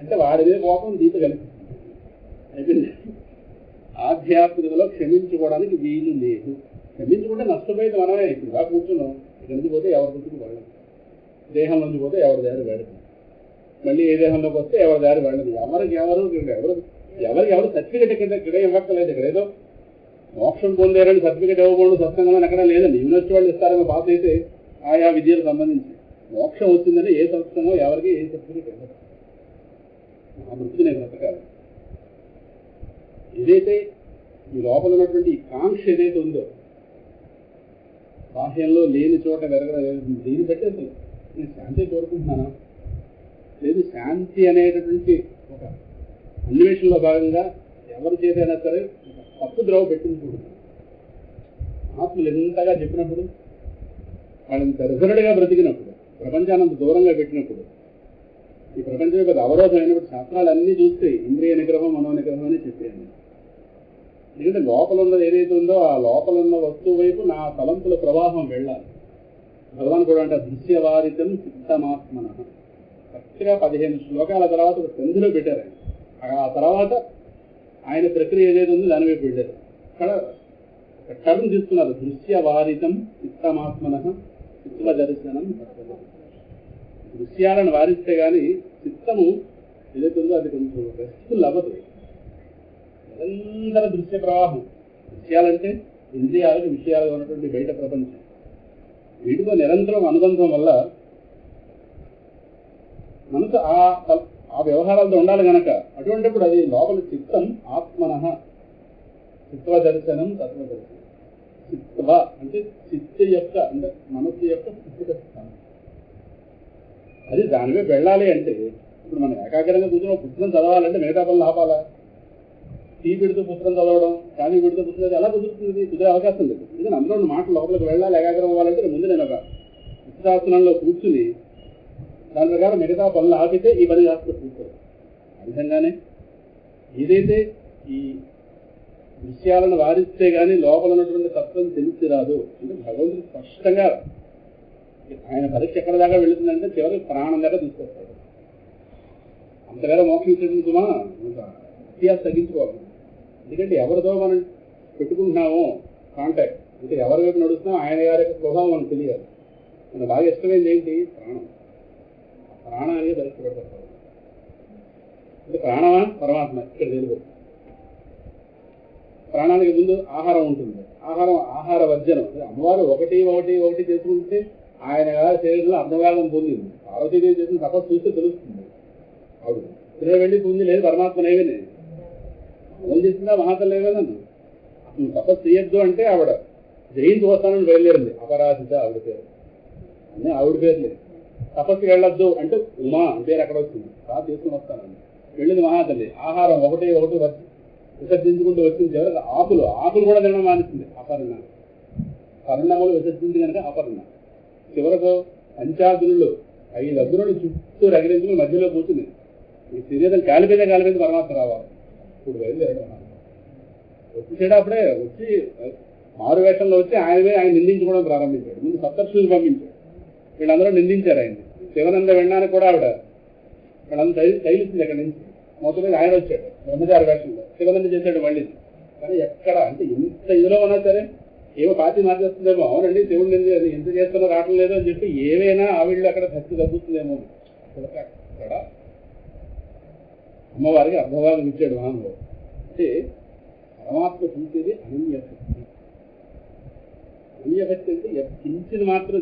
అంటే వాడి మీద కోపం దీంతో కలిపి అయిపోయింది. ఆధ్యాత్మికతలో క్షమించుకోవడానికి వీలు లేదు. క్షమించుకుంటే నష్టపోయేది మనమే. ఇప్పుడు ఇలా కూర్చున్నాం, ఇక్కడి నుంచి పోతే ఎవరి గుర్తుకు వెళ్ళదు, దేహం నుంచి పోతే ఎవరి దారి వెళ్ళదు, మళ్ళీ ఏ దేహంలోకి వస్తే ఎవరి దారి వెళ్ళదు. ఎవరు సర్టిఫికెట్ ఇక్కడ ఇవ్వక్కర్లేదు. ఇక్కడ ఏదో మోక్షం పొందారని సర్టిఫికెట్ ఇవ్వకూడదు సత్సంగంలో ఎక్కడ లేదండి. యూనివర్సిటీ వాళ్ళు ఇస్తారేమో పాస్ అయితే ఆయా విద్యలకు సంబంధించి. మోక్షం వచ్చిందని ఏ సత్సంగం ఎవరికి ఏ సర్టిఫికెట్ ఇవ్వదు. ఆ వృత్తి నేను బ్రతకాలి. ఏదైతే ఈ లోపల ఉన్నటువంటి కాంక్ష ఏదైతే ఉందో, బాహ్యంలో లేని చోట వెరగడం, దీన్ని బట్టి అసలు నేను శాంతి కోరుకుంటున్నాను లేదు. శాంతి అనేటటువంటి ఒక అన్వేషణలో భాగంగా ఎవరి చేతైనా సరే తప్పు ద్రోవ పెట్టించకూడదు. ఆత్మలు ఎంతగా చెప్పినప్పుడు, వాళ్ళని రిజర్వ్డ్గా బ్రతికినప్పుడు, ప్రపంచానంత దూరంగా పెట్టినప్పుడు, ఈ ప్రపంచం యొక్క అవరోధం అయినప్పుడు శాస్త్రాలు అన్నీ చూస్తే ఇంద్రియ నిగ్రహం మనో నిగ్రహం అని చెప్పాను. ఎందుకంటే లోపల ఉన్నది ఏదైతే ఉందో ఆ లోపల ఉన్న వస్తువు వైపు నా తలంపుల ప్రవాహం వెళ్ళాలి. భగవాన్ కూడా అంటే దృశ్యవారితం చిత్తమాత్మన కరెక్ట్గా 15 శ్లోకాల తర్వాత ఒక సంధిలో పెట్టారు. ఆ తర్వాత ఆయన ప్రక్రియ ఏదైతే ఉందో దాని వైపు వెళ్ళారు. అక్కడ ఒక టర్మ్ తీసుకున్నారు, దృశ్యవారితం చిత్తమాత్మన చిత్వ దర్శనం. దృశ్యాలను వారిస్తే కానీ చిత్తము ఏదైతే ఉందో అది కొంచెం రెస్ట్ఫుల్ అవ్వదు. నిరంతర దృశ్య ప్రవాహం. దృశ్యాలంటే ఇంద్రియాలకు విషయాలుగా ఉన్నటువంటి బయట ప్రపంచం, వీటితో నిరంతరం అనుబంధం వల్ల మనసు ఆ వ్యవహారాలతో ఉండాలి కనుక అటువంటిప్పుడు అది లోపల చిత్తం ఆత్మన చిత్వ దర్శనం తత్వ దర్శనం. చిత్వ అంటే చిత్త యొక్క అంటే మనస్సు యొక్క స్థితిక స్థానం. అది దానిపై వెళ్ళాలి అంటే ఇప్పుడు మనం ఏకాగ్రంగా కూర్చొని పుస్తకం చదవాలంటే మిగతా పనులు ఆపాలా? టీ పెడుతూ పుస్తకం చదవడం, కానీ పెడుతూ పుస్తకం ఎలా కుదురుతుంది? కుదిరే అవకాశం లేదు. ఎందుకంటే అందులో మాటలు లోపలికి వెళ్ళాలి, ఏకాగ్రం అవ్వాలంటే ముందు నేను ఒక ఉత్సాహనంలో కూర్చుని దాని ప్రకారం మిగతా పనులు ఆపితే ఈ పని కాస్త కూర్చోరు. ఆ విధంగానే ఏదైతే ఈ విషయాలను వారిస్తే కానీ లోపల ఉన్నటువంటి తత్వం తెలిసి రాదు. అంటే భగవంతుడు స్పష్టంగా ఆయన పరీక్ష ఎక్కడ దాకా వెళుతుందంటే చివరికి ప్రాణం దాకా తీసుకొస్తాడు. అంతవేళ మోక్షం ఇచ్చేందుకుమా వ్యత్యాసం తగ్గించుకోవాలి. ఎందుకంటే ఎవరితో మనం పెట్టుకుంటున్నామో కాంటాక్ట్, అంటే ఎవరి వైపు నడుస్తున్నామో ఆయన గారి యొక్క స్వభావం మనకు తెలియాలి. మనకు బాగా ఇష్టమైంది ఏంటి? ప్రాణం. ప్రాణానికి పరీక్ష పెడతారు. అంటే ప్రాణమా పరమాత్మ ఇక్కడ తెలుగు. ప్రాణానికి ముందు ఆహారం ఉంటుంది. ఆహార వర్జనం. అమ్మవారు ఒకటి చేసుకుంటే ఆయన గారి శరీరంలో అర్ధభాగం పొందింది. పార్వతీదేవి చేసిన తపస్సు చూస్తే తెలుస్తుంది. ఆవిడ ఇద్దరు వెళ్ళి పొంది లేదు పరమాత్మనేవినే ఫోన్ చేసిందా మహాతల్లేవేనా? అసలు తపస్సు చేయొద్దు అంటే ఆవిడ జయించి వస్తానని బయలుదేరింది. అపరాధిత ఆవిడ పేరు, అన్నీ ఆవిడ పేర్లే. తపస్సుకి వెళ్ళొద్దు అంటే ఉమా పేరు అక్కడ వచ్చింది. తీసుకుని వస్తానండి వెళ్ళింది మహాతల్లి. ఆహారం ఒకటి విసర్జించుకుంటూ వచ్చింది. చివరికి ఆకులు కూడా తినడం మానేసింది. అపర్ణ పర్ణములు విసర్జించి కనుక అపర్ణ. చివరకు పంచాగ్నులు 5 అగ్నులు చుట్టూ రగిలించుకుని మధ్యలో కూర్చుని ఈ శరీరం కాలిపోయింది పరమాత్మ రావాలి. ఇప్పుడు బయలుదేరడం వచ్చేసాడు. అప్పుడే వచ్చి మారు వేషంలో వచ్చి ఆయన నిందించుకోవడం ప్రారంభించాడు. ముందు సప్తర్షులను పంపించాడు. వీళ్ళందరూ నిందించారు ఆయన్ని. శివనంద వెళ్ళడానికి కూడా ఆవిడ వీళ్ళందరూ తైలిస్తుంది అక్కడి నుంచి. మొత్తం ఆయన వచ్చాడు బ్రహ్మచారి వేషంలో. శివనంద చేశాడు మళ్ళీ. కానీ ఎక్కడ అంటే ఎంత ఇదిలో ఉన్నా సరే ఏమో పార్టీ మార్చేస్తుందేమో. అవునండి శివుడు ఎంత చేస్తున్నా రావటం లేదు అని చెప్పి ఏవైనా ఆవిళ్ళు అక్కడ భక్తి తగ్గుతుందేమో. అక్కడ అమ్మవారికి అర్ధభాగం ఇచ్చాడు మహానుభావుడు. అంటే పరమాత్మ చూసేది అనన్యశక్తి. అనన్యశక్తి అంటే కించిన మాత్రం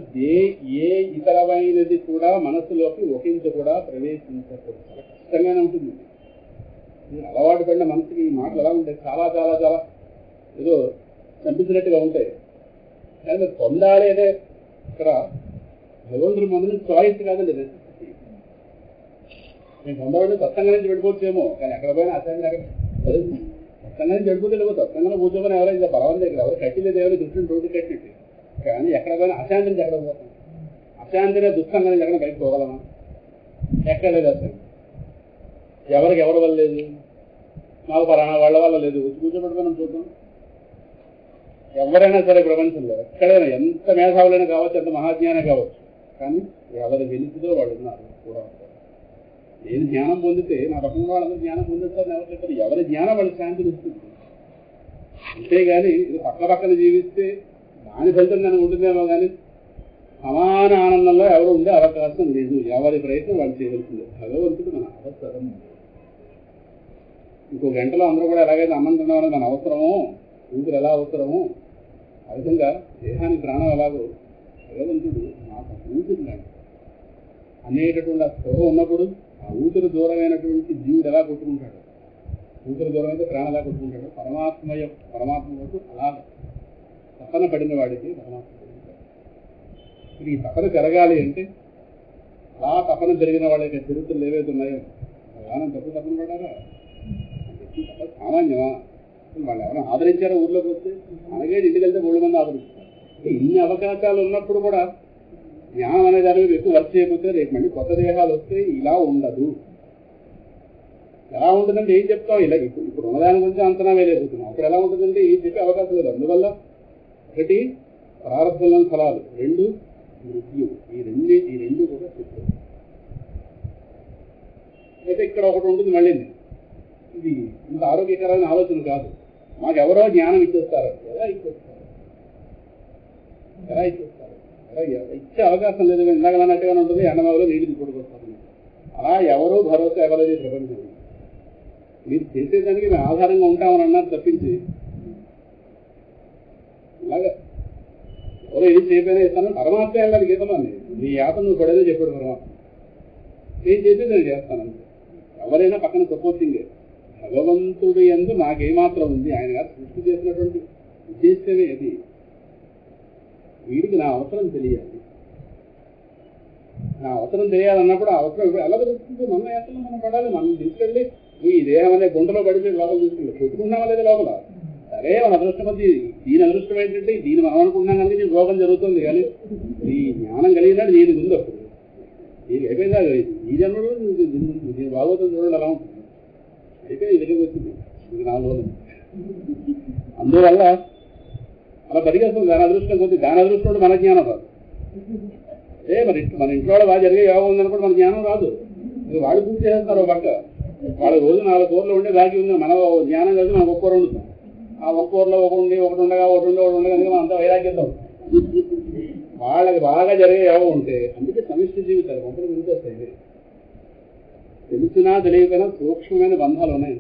ఏ ఇతరమైనది కూడా మనసులోకి ఒకంత కూడా ప్రవేశించకూడదు. చాలా కష్టంగానే ఉంటుంది. అలవాటు పడిన మనసుకి ఈ మాటలు ఎలా ఉంటాయి? చాలా చాలా చాలా ఏదో చంపించినట్టుగా ఉంటాయి. కానీ మీరు పొందాలి అనే ఇక్కడ భగవంతుడి ముందు చాయిస్ కాదండి, నెసెసిటీ. నేను పొందాలంటే సత్సంగా నుంచి వెళ్ళిపోవచ్చేమో, కానీ ఎక్కడ పోయినా అసంగా సత్సంగా నుంచి వెళ్ళిపోతే సత్సంగా కూర్చోమని ఎవరైనా బలవంతం దగ్గర ఎవరు కట్టిలేదు, ఎవరు కృష్ణుడు రోడ్డు కట్టినట్టు. కానీ ఎక్కడ పోయినా అశాంతి నుంచి ఎక్కడ పోతాం? అశాంతినే దుఃఖంగా నుంచి ఎక్కడ బయటకు పోగలమా? ఎక్కడ లేదు అసలు. ఎవరికి ఎవరి వల్ల లేదు, మాకు పలానా వాళ్ళ వల్ల లేదు. వచ్చి కూర్చోబెట్టుకున్నాం చూద్దాం. ఎవరైనా సరే ప్రపంచంలో ఎక్కడైనా ఎంత మేధావులైనా కావచ్చు, ఎంత మహాజ్ఞానం కావచ్చు, కానీ ఎవరి వెలుగుతో వాళ్ళు ఉన్నారు కూడా ఉంటారు. నేను జ్ఞానం పొందితే నా పక్కన వాళ్ళందరూ జ్ఞానం పొందుతారని ఎవరు చెప్పారు? ఎవరి జ్ఞానం వాళ్ళకి శాంతిని ఇస్తుంది. అంతేగాని ఇది పక్కన జీవిస్తే దాని ఫలితం దానికి ఉంటుందేమో కానీ సమాన ఆనందంలో ఎవరు ఉండే అవకాశం లేదు. ఎవరి ప్రయత్నం వాళ్ళు చేయవలసిందే. భగవంతుడు మన అవసరం. ఇంకో గంటలో అందరూ కూడా ఎలాగైతే అన్నం తిన్నామని మన అవసరమో, ఊపిరి ఎలా అవసరమో, ఆ విధంగా దేహానికి ప్రాణం ఎలాగో భగవంతుడు నాకు ఊపిరి లాంటి అనేటటువంటి ఆ స్పృహ ఉన్నప్పుడు ఆ ఊపిరి దూరమైనటువంటి జీవుడు ఎలా కొట్టుకుంటాడు, ఊపిరి దూరం అయితే ప్రాణం ఎలా కొట్టుకుంటాడు, పరమాత్మ వరకు అలాగ తపన పడిన వాడికి పరమాత్మ కొట్టుకుంటాడు. ఇప్పుడు ఈ తపన జరగాలి అంటే అలా తపన జరిగిన వాళ్ళ యొక్క చరిత్రలు ఏవైతే ఉన్నాయో అలానే తపన పడ్డారా? సామాన్యమా? వాళ్ళు ఎవరైనా ఆదరించారో ఊర్లోకి వస్తే? అలాగే ఇంటికి వెళ్తే 3 మంది ఆదరిస్తారు. ఇన్ని అవకాశాలు ఉన్నప్పుడు కూడా జ్ఞానం అనే దాని మీద ఎక్కువ వర్క్ చేయకపోతే రేపు మళ్ళీ కొత్త దేహాలు వస్తే ఇలా ఉండదు. ఎలా ఉంటుందంటే ఏం చెప్తాం? ఇలా ఇప్పుడు ఉన్నదాని గురించి అంచనా వేయలేకపోతున్నాం. అప్పుడు ఎలా ఉంటుందంటే ఏం చెప్పే అవకాశం లేదు. అందువల్ల ఒకటి ప్రారంభంలోని ఫలాలు, 2 మృత్యు. ఈ రెండు కూడా చెప్తారు. అయితే ఇక్కడ ఒకటి ఉంటుంది మళ్ళీ, ఇది ఇంత ఆరోగ్యకరమైన ఆలోచన కాదు. మాకు ఎవరో జ్ఞానం ఇచ్చేస్తారు. ఎలా ఇచ్చేస్తారు? ఇచ్చే అవకాశం లేదు. ఇందాకలన్నట్టుగానే ఉంటుంది, ఎండమావులో నీళ్ళు తీసుకొడుకొస్తాను. అలా ఎవరో భరోసా ఎవరది ప్రపంచం. మీరు చేసేదానికి మేము ఆధారంగా ఉంటామని అన్నారు తప్పించి ఇలాగా ఎవరో ఏది చేయకపోయినా ఇస్తాను. పరమాత్మ వెళ్ళాలి గీతలోని నీ యాత నువ్వు పడేదో చెప్పాడు పరమాత్మ. నేను చేసేది నేను చేస్తానంటే ఎవరైనా పక్కన సపోర్టింగే. భగవంతుడు యందు నాకేమాత్రం ఉంది, ఆయన గారు సృష్టి చేసినటువంటి ఉద్దేశమే అది. వీడికి నా అవసరం తెలియాలి. నా అవసరం తెలియాలన్నప్పుడు ఆ అవసరం ఎలా తెలుస్తుంది? మన యాత్రలో మనం పడాలి. మనం తీసుకెళ్ళి ఈ దేహం అనే గుంటలో పడితే లోపల తీసుకెళ్ళి పెట్టుకున్నామా లేదా లోపల? సరే మన అదృష్టం అది. దీని అదృష్టం ఏంటంటే దీన్ని మనం అనుకున్నాం కనుక నీకు రోగం జరుగుతుంది. కానీ ఈ జ్ఞానం కలిగినాడు దీనికి ఉంది. అప్పుడు దీనికి అయిపోయిందా? ఈ జన్మలో దీని భాగవతం చూడండి అలా ఉంటుంది. అయితే ఈ దగ్గరికి వచ్చింది ఇది 4 రోజులు. అందువల్ల అలా పరిగెత్తుంది దాని అదృష్టం కొద్ది. దాని అదృష్టం మన జ్ఞానం రాదు. మరి మన ఇంట్లో వాళ్ళు బాగా జరిగే యోగం ఉందన్నప్పుడు మన జ్ఞానం రాదు. వాళ్ళు పూజ చేస్తారు ఒక పక్క. వాళ్ళ రోజు 4 కూరలు ఉండే బాకీ ఉంది. మన జ్ఞానం కలిసి మనం ఒక్క కూర వండుతాం. ఆ ఒక్క కూరలో ఒకటి ఉండగా మనం అంతా వైరాగ్యంతో వాళ్ళకి బాగా జరిగే యోగం ఉంటే అందుకే సమిష్టి జీవితాలు ఒకరు వినిపిస్తాయి. తెలిసినా తెలియకపోయినా సూక్ష్మమైన బంధాలు ఉన్నాయి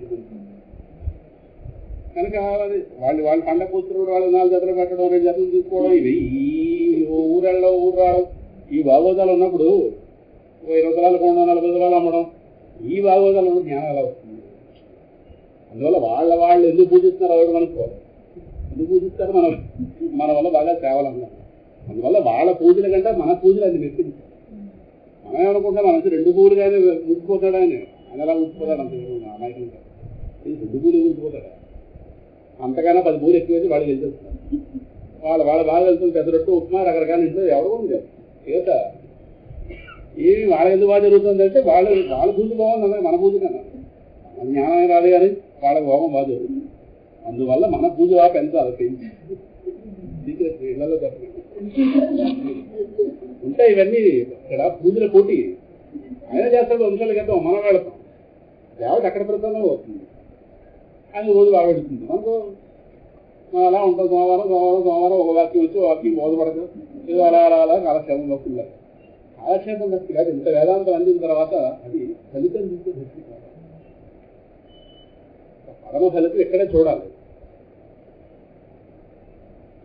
కనుక వాళ్ళు పండగ కూతురు వాళ్ళు 4 జతలు పెట్టడం 2 జతలు తీసుకోవడం ఇవి ఈ ఊరు రావడం ఈ భాగవతాలు ఉన్నప్పుడు 20 రూపాయలు కొనడం 40 రూపాయలు అమ్మడం ఈ భాగవతాలు ఉన్నప్పుడు జ్ఞానం ఎలా వస్తుంది? అందువల్ల వాళ్ళు ఎందుకు పూజిస్తున్నారు ఎవరు కనుక్కోవాలి. ఎందుకు పూజిస్తారు? మన వల్ల బాగా సేవలన్నారు. అందువల్ల వాళ్ళ పూజల కంటే మన పూజలు అది మెప్పింది. మనం ఏమనుకుంటా మన 2 పూలు కానీ మురిసిపోతాడు ఆయన ఎలా మురిసిపోతాడు అంత అమాయకంగా. 2 పూలు మురిసిపోతాడు. అంతకన్నా 10 పూలు ఎక్కువైతే వాళ్ళు వెళ్తున్నారు. వాళ్ళ బాగా వెళ్తుంది. పెద్ద రొట్టు ఉప్మా రకరకాల ఇంట్లో ఎవరు ఉంది చేత ఏమి వాళ్ళ ఎందుకు బాగా జరుగుతుంది అంటే వాళ్ళ పూజ బాగుంది మన పూజ కన్నా. మన జ్ఞానం రాదు కానీ వాళ్ళ భోగం బాగా జరుగుతుంది. అందువల్ల మన పూజ బాగా పెంచాలి. పెంచి ఇళ్లలో చెప్పండి ఉంటాయి ఇవన్నీ. ఇక్కడ పూజల పోటీ ఆయన చేస్తాడు. వంశాలు వెళ్తాం మనం వెళతాం. దేవత అక్కడ ప్రధానం అవుతుంది. ఆయన రోజు బాగా పెడుతుంది. మనకు అలా ఉంటాం. సోమవారం ఒక వాక్యం వచ్చి వాక్యం బోధపడదు. ఏదో అలా కాలక్షేపం వస్తుంది. కాలక్షేపం భక్తి కాదు. ఇంత వేదాంతం అందిన తర్వాత అది ఫలితం చూస్తే భక్తి కాదు. పరమ ఫలితం ఇక్కడే చూడాలి.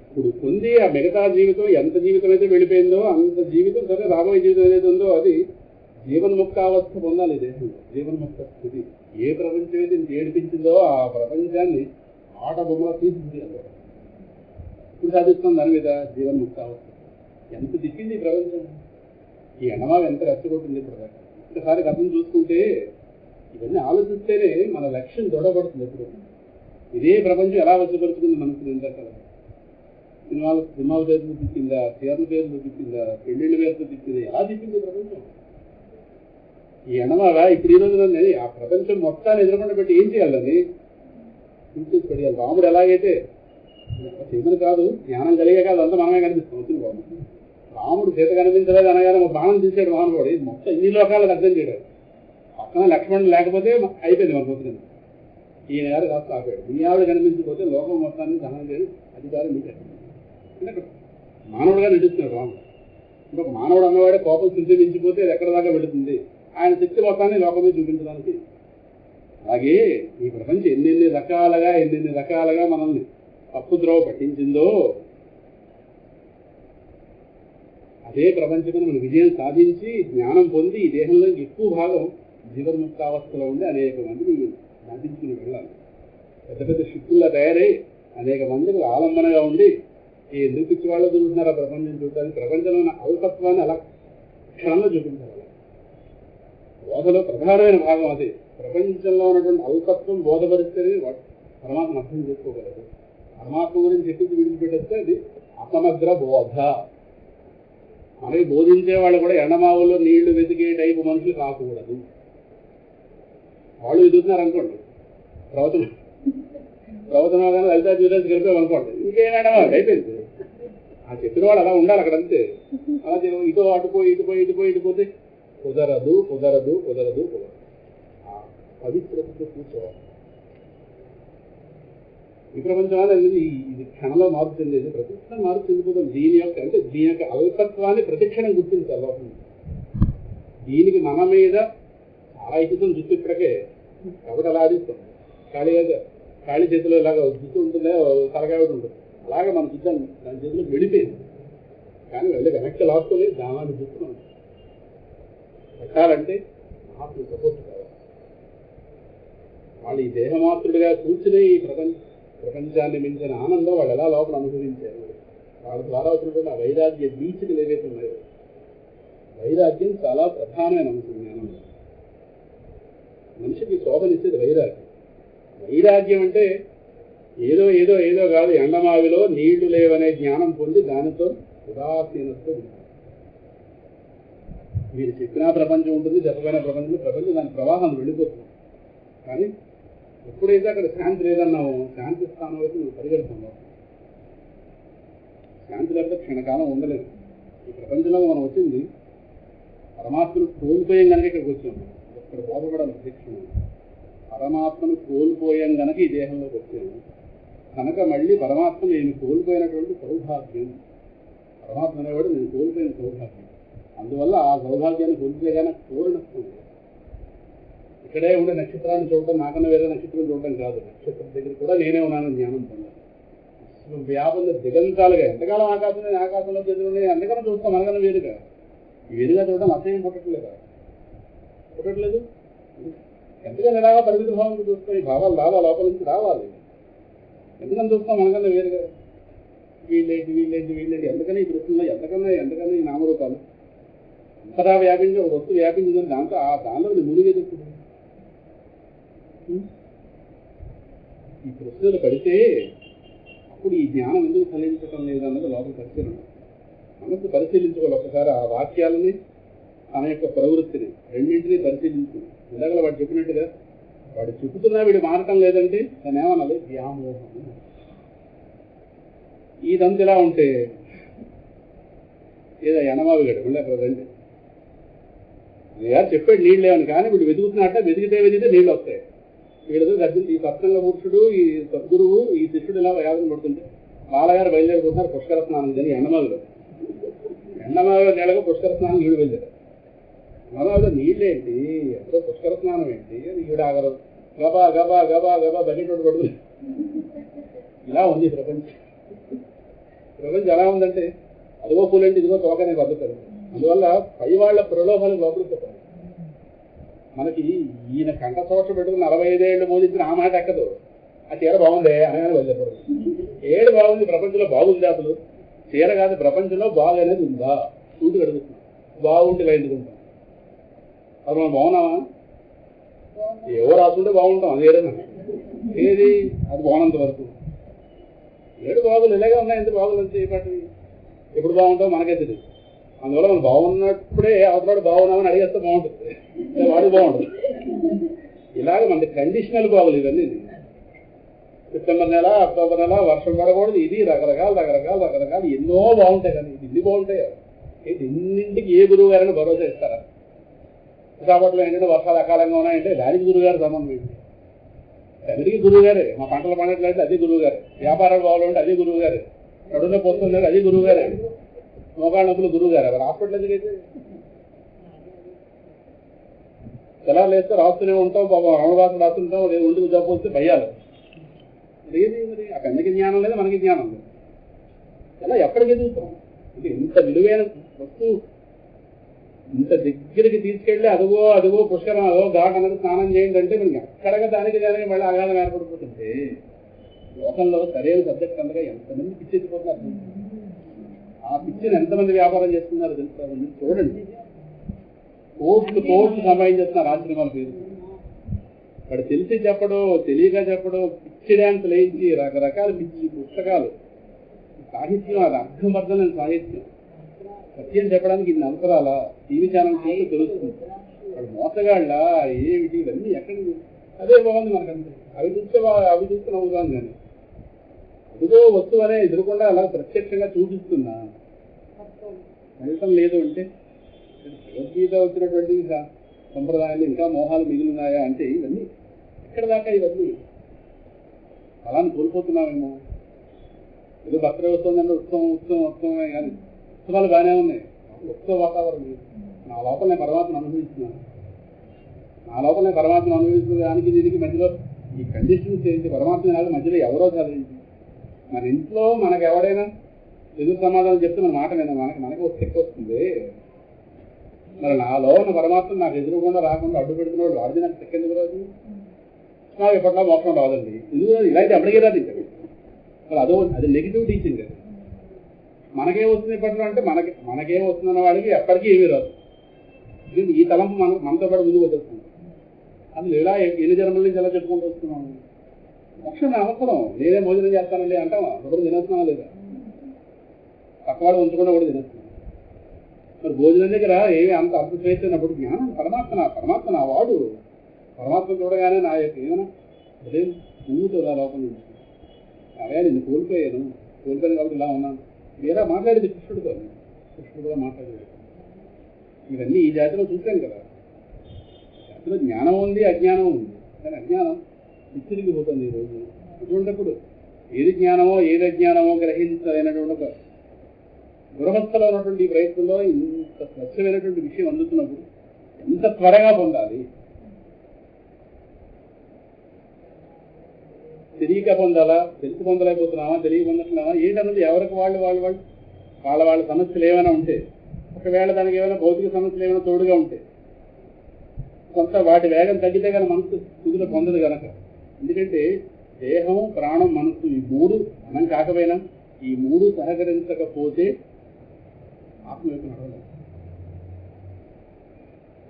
ఇప్పుడు పొంది ఆ మిగతా జీవితం ఎంత జీవితం అయితే వెళ్ళిపోయిందో అంత జీవితం సరే రాబోయే జీవితం ఏదైతే ఉందో అది జీవన్ముక్తావస్థ పొందాలి. దేశంలో జీవన్ముక్త స్థితి. ఏ ప్రపంచం అయితే ఏడిపించిందో ఆ ప్రపంచాన్ని ఆట బొమ్మలా తీర్చిదిద్దాలి. ఇప్పుడు సాధిస్తాం దాని మీద జీవన్ముక్తావస్థ. ఎంత దిక్కింది ఈ ప్రపంచం. ఈ ఎనమాలు ఎంత రెచ్చగొట్టింది ఇప్పుడు. ఒకసారి గతం చూసుకుంటే ఇవన్నీ ఆలోచిస్తేనే మన లక్ష్యం దృఢపడుతుంది. ఎప్పుడు ఇదే ప్రపంచం ఎలా వచ్చపరుచుకుంది మనసుని ఇందాక. సినిమాల పేరుతో తిప్పిందా, చీరల పేరుతో తిప్పిందా, పెళ్లిళ్ళ పేరుతో తిప్పిందా, ఎలా తిప్పింది ప్రపంచం. ఈ ఎనమాగా ఇప్పుడు ఈ రోజున ఆ ప్రపంచం మొత్తాన్ని ఎదుర్కొండ పెట్టి ఏం చేయాలని చూసి పడేయాలి. రాముడు ఎలాగైతే చేయమని కాదు జ్ఞానం కలిగే కాదు అంతా మనమే కనిపిస్తాం. వచ్చింది బాబు రాముడు చేత కనిపించలేదు అనగానే ఒక ప్రాణం తీసాడు మహానుభావుడు. ఇది మొత్తం ఇన్ని లోకాలకు అర్థం చేయడాడు. పక్కన లక్ష్మణుడు లేకపోతే అయిపోయింది మన పొద్దున. ఈయన గారు కాస్త ఆపాడు. మీ ఆవిడ కనిపించకపోతే లోకం మొత్తాన్ని సహాయం చేయడం అధికారం మీకు అంటే మానవుడుగా నడుస్తున్నాడు రాముడు. ఇంకొక మానవుడు అన్నవాడే కోపం శుద్ధి మించిపోతే అది ఎక్కడ దాకా వెళుతుంది. ఆయన శక్తి మొత్తాన్ని లోకమే చూపించడానికి. అలాగే ఈ ప్రపంచం ఎన్నెన్ని రకాలుగా మనల్ని తప్పుద్రోవ పట్టించిందో అదే ప్రపంచమని మనం విజయం సాధించి జ్ఞానం పొంది ఈ దేహంలో ఎక్కువ భాగం జీవన్ముక్తావస్థలో ఉండి అనేక మందిని సాధించుకుని వెళ్ళాలి. పెద్ద పెద్ద శక్తుల్లా తయారై అనేక మందికి ఆలంబనగా ఉండి ఎందుకు పిచ్చి వాళ్ళు చూస్తున్నారు ఆ ప్రపంచం చూడడానికి. ప్రపంచంలో ఉన్న అల్పత్వాన్ని అలా క్షణంలో చూపించాలి. బోధలో ప్రధానమైన భాగం అదే. ప్రపంచంలో ఉన్నటువంటి అల్పత్వం బోధపరిస్తేనే పరమాత్మ అర్థం చేసుకోగలదు. పరమాత్మ గురించి చెప్పింది విడిచిపెట్టేస్తే అది అసమగ్ర బోధ. మనకి బోధించే వాళ్ళు కూడా ఎండమావుల్లో నీళ్లు వెతికే టైపు మనుషులు కాకూడదు. వాళ్ళు ఎదుగుతున్నారు అనుకోండి. ప్రవచనం కానీ లలితా జ్యూరల్స్ గెలిపే అనుకోండి. ఇంకేమైనా అయిపోయింది. ఆ చెప్పిన వాళ్ళు అలా ఉండాలి అక్కడ అంతే. అలా ఇటు అటుపోతే కుదరదు. పవిత్రతతో కూర్చోవాలి. ఈ ప్రపంచంలో ఇది క్షణంలో మార్పు చెందేది. ప్రతిక్షణం మార్పు చెందిపోతాం. దీని యొక్క అల్పత్వాన్ని ప్రతిక్షణం గుర్తించాలి లోపల. దీనికి మన మీద చాలా ఇష్టం జుట్టు ఇప్పటికే కాబట్టి అలా ఆడిస్తాం. ఖాళీ చేతిలో ఇలాగ జుట్టు ఉంటుందే తలకాయ ఉంటుంది. అలాగే మన జుట్టు దాని చేతిలో వెళ్ళిపోయింది. కానీ వెనక్కి లాక్కొని దాని జుట్టు మనం పెట్టాలంటే మహాత్ములు సపోర్ట్ కావాలి. వాళ్ళు ఈ దేహమాత్రుడిగా కూర్చుని ఈ ప్రపంచాన్ని మించిన ఆనందం వాళ్ళు ఎలా లోపల అనుభవించారు. వాళ్ళ ద్వారా వచ్చినటువంటి ఆ వైరాగ్య బీచ్లు ఏవైతే ఉన్నాయో వైరాగ్యం చాలా ప్రధానమైన అంశం జ్ఞానంలో. మనిషికి శోభనిచ్చేది వైరాగ్యం. వైరాగ్యం అంటే ఏదో ఏదో ఏదో కాదు, ఎండమావిలో నీళ్లు లేవనే జ్ఞానం పొంది దానితో ఉదాసీనతో ఉంటుంది. మీరు చెప్పినా ప్రపంచం ఉంటుంది, చెప్పకపోయినా ప్రపంచం దాని ప్రవాహం వెళ్ళిపోతుంది. కానీ ఎప్పుడైతే అక్కడ శాంతి లేదన్నావో శాంతి స్థానం వైపు నువ్వు పరిగెడుతున్నావు. శాంతి లేకపోతే క్షణకాలం ఉండలేదు. ఈ ప్రపంచంలో మనం వచ్చింది పరమాత్మను కోల్పోయాం కనుక ఇక్కడికి వచ్చాము. ఇక్కడ బాధపడాలి శిక్షణ. పరమాత్మను కోల్పోయాం కనుక ఈ దేహంలోకి వచ్చాము కనుక మళ్ళీ పరమాత్మ నేను కోల్పోయినటువంటి సౌభాగ్యం. పరమాత్మ అనేవాడు నేను కోల్పోయిన సౌభాగ్యం. అందువల్ల ఆ సౌభాగ్యాన్ని పొందితే కానీ పూర్ణత్వం. ఇక్కడే ఉండే నక్షత్రాన్ని చూడటం, నాకన్నా వేరే నక్షత్రం చూడటం కాదు. నక్షత్రం దగ్గర కూడా నేనే ఉన్నానని జ్ఞానం పొందాలి. వ్యాపంలో దిగంతాలుగా ఎంతకాలం ఆకాశంలో చదువునే ఎంతకన్నా చూస్తాం, మనకన్నా వేరుగా. వేరుగా చూడడం అసహ్యం పుట్టట్లేదు. ఎంతకన్నా ఎలాగా పరిమిత భావంతో చూస్తాం. ఈ భావాలు రావాలి, లోపల నుంచి రావాలి. ఎందుకని చూస్తాం మనకన్నా వేరుగా. వీళ్ళేంటి ఎంతకన్నా ఈ ప్రశ్నలో ఎంతకన్నా ఈ నామరూపాలు అంతటా వ్యాపించి ఒక వస్తువు వ్యాపించిందని దానిలో మునిగేది. ఈ ప్రశ్నలు పడితే అప్పుడు ఈ జ్ఞానం ఎందుకు ఫలించటం లేదన్నది లోపల పరిశీలన. మనసు పరిశీలించుకోవాలి. ఒకసారి ఆ వాక్యాలని తన యొక్క ప్రవృత్తిని రెండింటినీ పరిశీలించుకుని ఇందాక వాడు చెప్పినట్టుగా వాడు చెబుతున్నా వీడు మారటం లేదంటే దాన్ని ఏమన్నది వ్యామోహం. ఇదంతా ఇలా ఉంటే ఏదో ఎనమావి గడు మళ్ళీ అక్కడ రండి చెప్పాడు నీళ్ళు లేవని. కానీ వీడు వెతుకుతున్నట్ట వెతికితే నీళ్ళు వస్తాయి. వీళ్ళతో ఈ సత్సంగ పురుషుడు, ఈ సద్గురువు, ఈ శిష్యుడు ఇలా యాదన పడుతుంటే బాలగారు బయలుదేరిపోతున్నారు పుష్కర స్నానం కానీ ఎండమావిలో నీళ్ళగా పుష్కర స్నానం నీళ్ళు వెళ్ళారు. ఎండమావిలో నీళ్ళేంటి, ఎప్పుడో పుష్కర స్నానం ఏంటి అని ఈవిడ ఆగరు. గబా గబా గబా గబా బకెట్ పడుతుంది. ఇలా ఉంది ప్రపంచం. ఎలా ఉందంటే అదిగో పూలేంటి ఇదిగో తోకనే పద్ధతారు. అందువల్ల పై వాళ్ళ ప్రలోభాలు లోపలికి చెప్పాలి. మనకి ఈయన కంట శోష పెట్టుకుని 45 ఏళ్ళు మోదించిన ఆ మాట ఎక్కదు. ఆ చీర బాగుందే అనగానే వెళ్ళిపోరు. ఏడు బాగుంది, ప్రపంచంలో బాగుంది. అసలు చీర కాదు, ప్రపంచంలో బాగు అనేది ఉందా? చూటు కడుగుతున్నాం. బాగుంటే ఇలా ఎందుకుంటాం? అది మనం బాగున్నామా? ఎవరు రాసుకుంటే బాగుంటాం. అది ఏదైనా ఏది అది బాగున్నంత వరకు. ఏడు బాగులు ఇలాగే ఉన్నాయి. ఎంత బాగులు అంతే పాటి ఎప్పుడు బాగుంటావు మనకే తెలియదు. అందువల్ల మనం బాగున్నప్పుడే అవతలాడు బాగున్నామని అడిగేస్తే బాగుంటుంది, వాడు బాగుంటుంది. ఇలాగ మనకి కండిషనల్ బాగులు ఇవన్నీ. సెప్టెంబర్ నెల, అక్టోబర్ నెల వర్షం పడకూడదు. ఇది రకరకాలు ఎన్నో బాగుంటాయి. కానీ ఇది ఇన్ని బాగుంటాయి. ఇన్నింటికి ఏ గురువు గారైనా భరోసా ఇస్తారా? విశాఖపట్నంలో ఏంటంటే వర్షాలు అకాలంగా ఉన్నాయంటే దానికి గురువుగారు సంబంధం ఏంటి? అందరికీ గురువు గారే. మా పంటలు పండట్లంటే అదే గురువు గారే. వ్యాపారాలు బాగుంటే అదే గురువు గారే. నడులో పోతుంది అదే గురువు గారే. మోకాళ్ళ నొప్పులు గురువు గారు. మరి హాస్పిటల్ ఎందుకైతే తెల్లారు లేస్తే రాస్తూనే ఉంటాం. పాపం రమణవాసం రాస్తుంటాం. లేదు ఒంటికి జబ్బు వస్తే భయాలు. లేదు మరి ఆ కన్యకి జ్ఞానం లేదు, మనకి జ్ఞానం లేదు. ఎలా ఎప్పటికి ఎదుగుతాం? అంటే ఇంత విలువైన వస్తువు ఇంత దగ్గరికి తీసుకెళ్ళి అదిగో పుష్కరం, అదో ఘాట్ అనేది స్నానం చేయండి అంటే మనకి ఎక్కడగా దానికి మళ్ళీ అగాధం ఏర్పడిపోతుంటే లోకంలో సరైన సబ్జెక్ట్ అందగా ఎంతమంది పిచ్చెత్తిపోతున్నారు. ఆ పిచ్చిని ఎంతమంది వ్యాపారం చేస్తున్నారో తెలుస్తారు. చూడండి, కోట్లు సంపాదించేస్తున్నారు ఆశ్రమాల పేరు. వాడు తెలిసి చెప్పడం, తెలియక చెప్పడం, పిచ్చి డ్యాన్సులు వేయించి రకరకాల పిచ్చి పుస్తకాలు, సాహిత్యం, అది అర్థమర్థమైన సాహిత్యం. సత్యం చెప్పడానికి ఇన్ని అవసరాలా? టీవీ ఛానల్ చూస్తే తెలుస్తుంది. వాడు మోసగాళ్ళ ఏమిటి ఇవన్నీ ఎక్కడికి? అదే బాగుంది మనకంటే. అవి చూస్తే నవ్వుతాను. కానీ అదిగో వస్తువు అనే ఎదురుకుండా అలా ప్రత్యక్షంగా చూపిస్తున్నా ఫలితం లేదు అంటే భగవద్గీత వచ్చినటువంటి సంప్రదాయాలు ఇంకా మోహాలు మిగిలినాయా అంటే ఇవన్నీ ఎక్కడ దాకా? ఇవన్నీ అలాని కోల్పోతున్నామేమో. ఏదో బర్త్డే వస్తుందంటే ఉత్సవమే. కానీ ఉత్సవాలు బాగానే ఉన్నాయి. ఉత్సవ వాతావరణం. నా లోపల నేను పరమాత్మను అనుభవిస్తున్నాను. దానికి దీనికి మధ్యలో ఈ కండిషన్స్ ఏంటి? పరమాత్మ మధ్యలో ఎవరో చదివించి మన ఇంట్లో మనకు ఎవడైనా ఎదురు సమాధానం చెప్తే మన మాట మీద మనకి ఒక శక్తి వస్తుంది. మరి నాలో ఉన్న పరమాత్మ నాకు ఎదురుకుండా రాకుండా అడ్డు పెడుతున్న వాడు వాడిది నాకు శక్తి ఎందుకు రాదు? నాకు ఎప్పట్లో మోక్షం రాదండి. ఎందుకు ఇలా అయితే అప్పటికే రాదు. ఇంకా మరి అది నెగిటివ్ టీచింగ్. మనకేం వస్తుంది ఇప్పట్లో అంటే మనకేం వస్తుందన్న వాడికి ఎప్పటికీ ఏమీ రాదు. ఈ తలంపు మనతో పాటు ముందుకు వచ్చేస్తుంది. అసలు ఇలా ఎన్ని జన్మల నుంచి ఎలా చెప్పుకుంటూ వస్తున్నాము? మోక్షం అవసరం. నేనే భోజనం చేస్తానండి అంటావా? ఒకరు తినేస్తున్నావా లేదా? పక్కవాడు ఉంచకుండా కూడా తినేస్తున్నాం. మరి భోజనం దగ్గర ఏమి అంత అర్థం చేసినప్పుడు జ్ఞానం పరమాత్మ నా వాడు. పరమాత్మ చూడగానే నా యొక్క ఏమైనా అదే పువ్వుతో ఇలా లోపల నుంచి అవే నేను కోల్పోయాను కాబట్టి ఇలా ఉన్నాను. వేరే మాట్లాడేది కృష్ణుడితో మాట్లాడేది. ఇవన్నీ ఈ జాతిలో చూశాను కదా. జాతిలో జ్ఞానం ఉంది, అజ్ఞానం ఉంది. కానీ అజ్ఞానం విచ్చిరిగిపోతుంది ఈ రోజు. అటువంటిప్పుడు ఏది జ్ఞానమో ఏది అజ్ఞానమో గ్రహించలేనటువంటి ఒక గృహస్థలో ఉన్నటువంటి ప్రయత్నంలో ఇంత స్వచ్ఛమైనటువంటి విషయం అందుతున్నప్పుడు ఎంత త్వరగా పొందాలి? తెలియక పొందాలా? తెలిసి పొందలేకపోతున్నామా? తెలియ పొందట్లేమా? ఏంటన్నది ఎవరికి వాళ్ళ సమస్యలు ఏమైనా ఉంటే, ఒకవేళ దానికి ఏమైనా భౌతిక సమస్యలు ఏమైనా తోడుగా ఉంటే కొంత వాటి వేగం తగ్గితే కానీ మనసు కుదురు పొందదు కనుక. ఎందుకంటే దేహం, ప్రాణం, మనస్సు ఈ మూడు మనం కాకపోయినా ఈ మూడు సహకరించకపోతే ఆత్మ యొక్క నడవలేదు.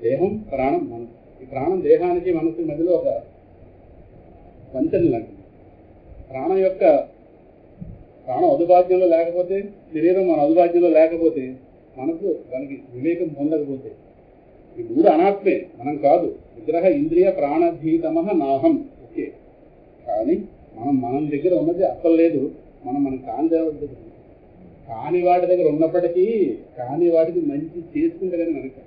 దేహం, ప్రాణం, మనసు. ఈ ప్రాణం దేహానికి మనసు మధ్యలో ఒక వంచన లాంటిది. ప్రాణం అదుపాజ్యంలో లేకపోతే, శరీరం మన అదుపాజ్యంలో లేకపోతే, మనసు దానికి వివేకం పొందకపోతే, ఈ మూడు అనాత్మే, మనం కాదు. విగ్రహ ఇంద్రియ ప్రాణధీతమః నాహం. ఓకే, కానీ మనం దగ్గర ఉన్నది అసలు లేదు. మనం కాని దేవుడి దగ్గర, కాని వాటి దగ్గర ఉన్నప్పటికీ కాని వాటికి మంచి చేసుకుంటే కానీ మనకి.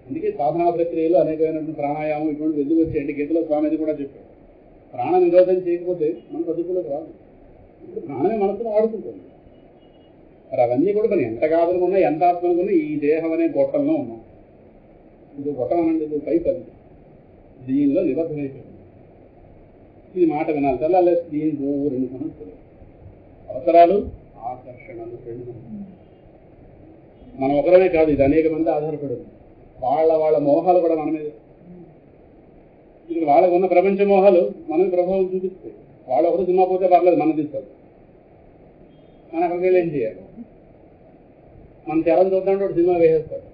అందుకే సాధనా ప్రక్రియలు అనేకమైనటువంటి ప్రాణాయామం ఇటువంటి ఎందుకు వచ్చాయండి. గీతలో స్వామిది కూడా చెప్పారు. ప్రాణ నిరోధం చేయకపోతే మనకు అదుపులోకి రాదు. ప్రాణమే మనసును వాడుకుంటుంది. మరి అవన్నీ కూడా మనం ఎంత కాదనుకున్నా, ఎంత ఆత్మనుకున్నా ఈ దేహం అనే గొట్టంలో ఉన్నాం. ఇది గొట్టం అనండి, ఇది పైపు. అది దీనిలో నిబద్ధమైపోయింది. ఇది మాట వినాలి చల్లాలి. దీని రెండు సమస్యలు, అవసరాలు, ఆకర్షణలు రెండు. మనం ఒకరమే కాదు, ఇది అనేక మంది ఆధారపడదు. వాళ్ళ మోహాలు కూడా మన మీద. ఇది వాళ్ళకు ఉన్న ప్రపంచ మోహాలు మనకి ప్రభావం చూపిస్తాయి. వాళ్ళు ఒకరు సినిమా పోతే పర్లేదు, మనం తీస్తారు. మనం అక్కడికి వెళ్ళి ఏం చేయాలి? మనం తెరం చూద్దామంటే ఒక సినిమా వేసేస్తాడు.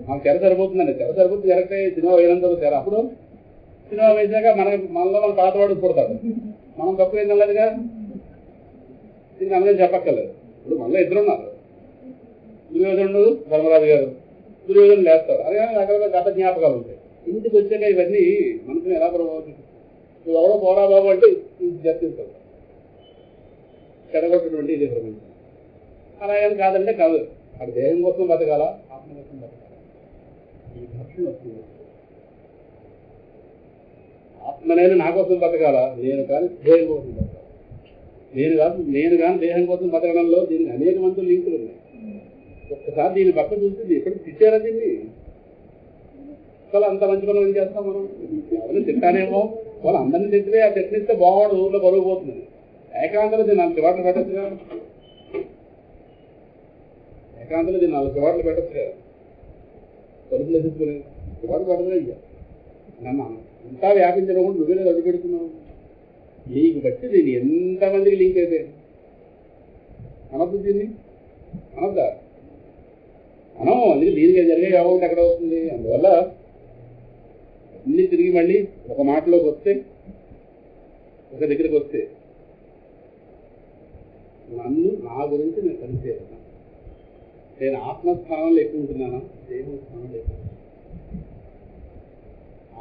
మాకు తెర సరిపోతుందండి. తెర సరిపోతుంది కరెక్టే. సినిమా వేయడంతో తెర. అప్పుడు సినిమా వేసాక మనలో మన పాతవాడు పుడతాడు. మనం తక్కువ ఏం తెల్లదుగా. దీనికి అందరూ చెప్పక్కర్లేదు. ఇప్పుడు మనలో ఇద్దరు ఉన్నారు, దుర్యోధనుడు, ధర్మరాజు గారు. దుర్యోధను లేస్తాడు. అదే రకరకాల గత జ్ఞాపకాలు ఉంటాయి. ఇంటికి వచ్చాక ఇవన్నీ మనసుని ఎలా ప్రభావితం? నువ్వు ఎవడో పోరా బాబు అంటే జర్తిస్తాడు. చెడగొట్టటువంటి ఇదే ప్రపంచం. అలాగని కాదంటే కాదు. అక్కడ దేహం కోసం బతకాల, ఆత్మ కోసం బతకాల. ఈ ఘర్షణ వస్తుంది. ఆత్మనేది నా కోసం బతకాల, నేను కానీ దేహం కోసం బతకాల. నేను కానీ దేహం కోసం బతకడంలో దీనికి అనేక మంది లింకులు ఉన్నాయి. ఒక్కసారి దీని పక్క చూస్తుంది. ఎప్పటికి తిట్టారా దీన్ని? అసలు అంత మంచి పనులు ఏం చేస్తాం మనం? ఎవరిని తిట్టానేమో, వాళ్ళు అందరినీ తిట్టితే ఆ తిట్టిస్తే బాగుండు, ఊళ్ళో బరువు పోతుంది. ఏకాంతలో దీన్ని 4 చివాట్లు పెట్టచ్చుగా. ఏకాంతలో దీన్ని 4 చివాట్లు పెట్టచ్చుగా. తలుపులు ఎదుర్కొలేదు చివాట్లు పెట్టగా అయ్యా నన్ను ఇంకా వ్యాపించడం కూడా నువ్వే అడ్డు పెడుతున్నావు. నీకు బట్టి దీన్ని ఎంతమందికి లింక్ అయిపోయాను. అనొద్దు దీన్ని, అనొద్దా? మనం అందుకే దీనికి జరిగే కాబట్టి ఎక్కడ వస్తుంది. అందువల్ల అన్ని తిరిగి మళ్ళీ ఒక మాటలోకి వస్తే, ఒక దగ్గరికి వస్తే, నా గురించి నేను పనిచేయాలి. నేను ఆత్మస్థానంలో ఎక్కువ ఉంటున్నానా, దేహం స్థానంలో ఎక్కువ?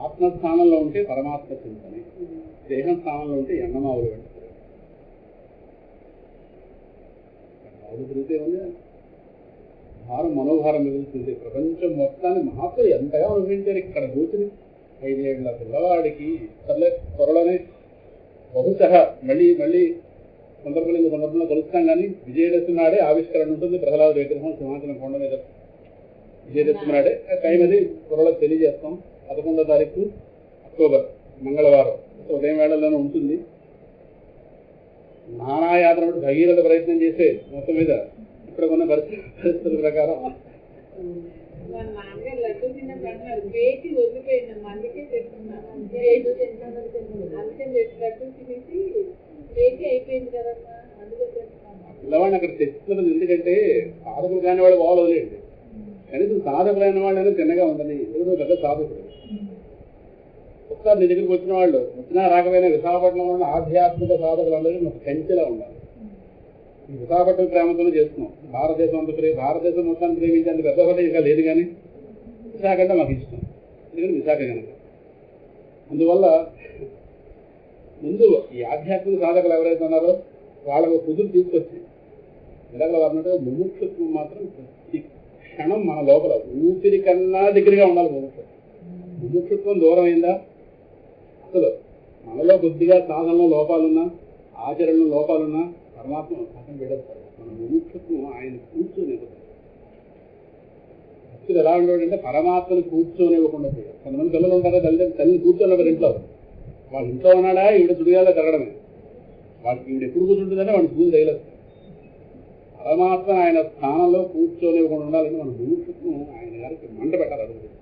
ఆత్మస్థానంలో ఉంటే పరమాత్మ చింతనే, దేహం స్థానంలో ఉంటే ఎండమావులు పెడతారు. ఆవులు తిరిగితే ఉంది భారం, మనోభారం మిగులుతుంది. ప్రపంచం మొత్తాన్ని మహాత్ములు ఎంతగా అనుభవించారు. ఇక్కడ కూర్చుని 5 ఏళ్ల పిల్లవాడికి త్వరలోనే బహుశः మళ్ళీ సందర్భంలో కలుస్తాం. కానీ విజయదశమి నాడే ఆవిష్కరణ ఉంటుంది. ప్రహ్లాద విగ్రహం సింహాచలం కొండ మీద విజయదశమి నాడే. టైం అది త్వరలో తెలియజేస్తాం. 11వ తారీఖు అక్టోబర్ మంగళవారం ఉదయం వేళల్లోనే ఉంటుంది. నానాయాత్ర భగీరథ ప్రయత్నం చేసే మొత్తం మీద ఇక్కడ ఉన్న పరిస్థితుల ప్రకారం పిల్లవాడిని అక్కడ తెచ్చుతున్నది. ఎందుకంటే ఆరోగ్యం కాని వాడు బాగా వదిలేండి. కనీసం సాధకులైన వాళ్ళని తిన్నగా ఉండాలి. ఎవరో పెద్ద సాధకుడు. ఒకసారి నీ దగ్గరికి వచ్చిన వాళ్ళు వచ్చినా రాకపోయినా విశాఖపట్నంలో ఉన్న ఆధ్యాత్మిక సాధకులందరికీ ఒక కంచెలా ఉండాలి. ఈ విశాఖపట్నం ప్రేమతో చేస్తున్నాం. భారతదేశం అంత భారతదేశం మొత్తాన్ని ప్రేమించేంత పెద్ద ఒకటి ఇంకా లేదు, కానీ విశాఖ అంటే మాకు ఇష్టం. ఎందుకంటే విశాఖ కనుక. అందువల్ల ముందు ఈ ఆధ్యాత్మిక సాధకులు ఎవరైతే ఉన్నారో వాళ్ళకు కుదురు తీసుకొచ్చి ఇలాగ వారినట్టు ముముక్షత్వం మాత్రం ప్రతి క్షణం మన లోపల ఊపిరి కన్నా దగ్గరగా ఉండాలి. ముముక్షత్వం దూరం అయిందా అసలు మనలో కొద్దిగా సాధనలో లోపాలున్నా, ఆచరణలో లోపాలున్నా పరమాత్మ పక్కన పెడతారు. మన ముముక్షత్వం ఆయన కూర్చొనివ్వదు. భక్తులు ఎలా ఉండేవాడంటే పరమాత్మను కూర్చొనివ్వకుండా పోయారు. కొంతమంది పిల్లలు ఉంటారా, తల్లిని కూర్చొని ఇంట్లో వాళ్ళ ఇంట్లో ఉన్నాడా ఈవిడ చుడిగాలో తిరగడమే. వాళ్ళకి ఈవిడ ఎప్పుడు కూర్చుంటుందని వాడిని పూజ తగిలేదు. పరమాత్మ ఆయన స్థానంలో కూర్చొనివ్వకుండా ఉండాలని మన ముముక్షత్వం ఆయన గారికి మంట పెట్టాలి. అడుగుతుంది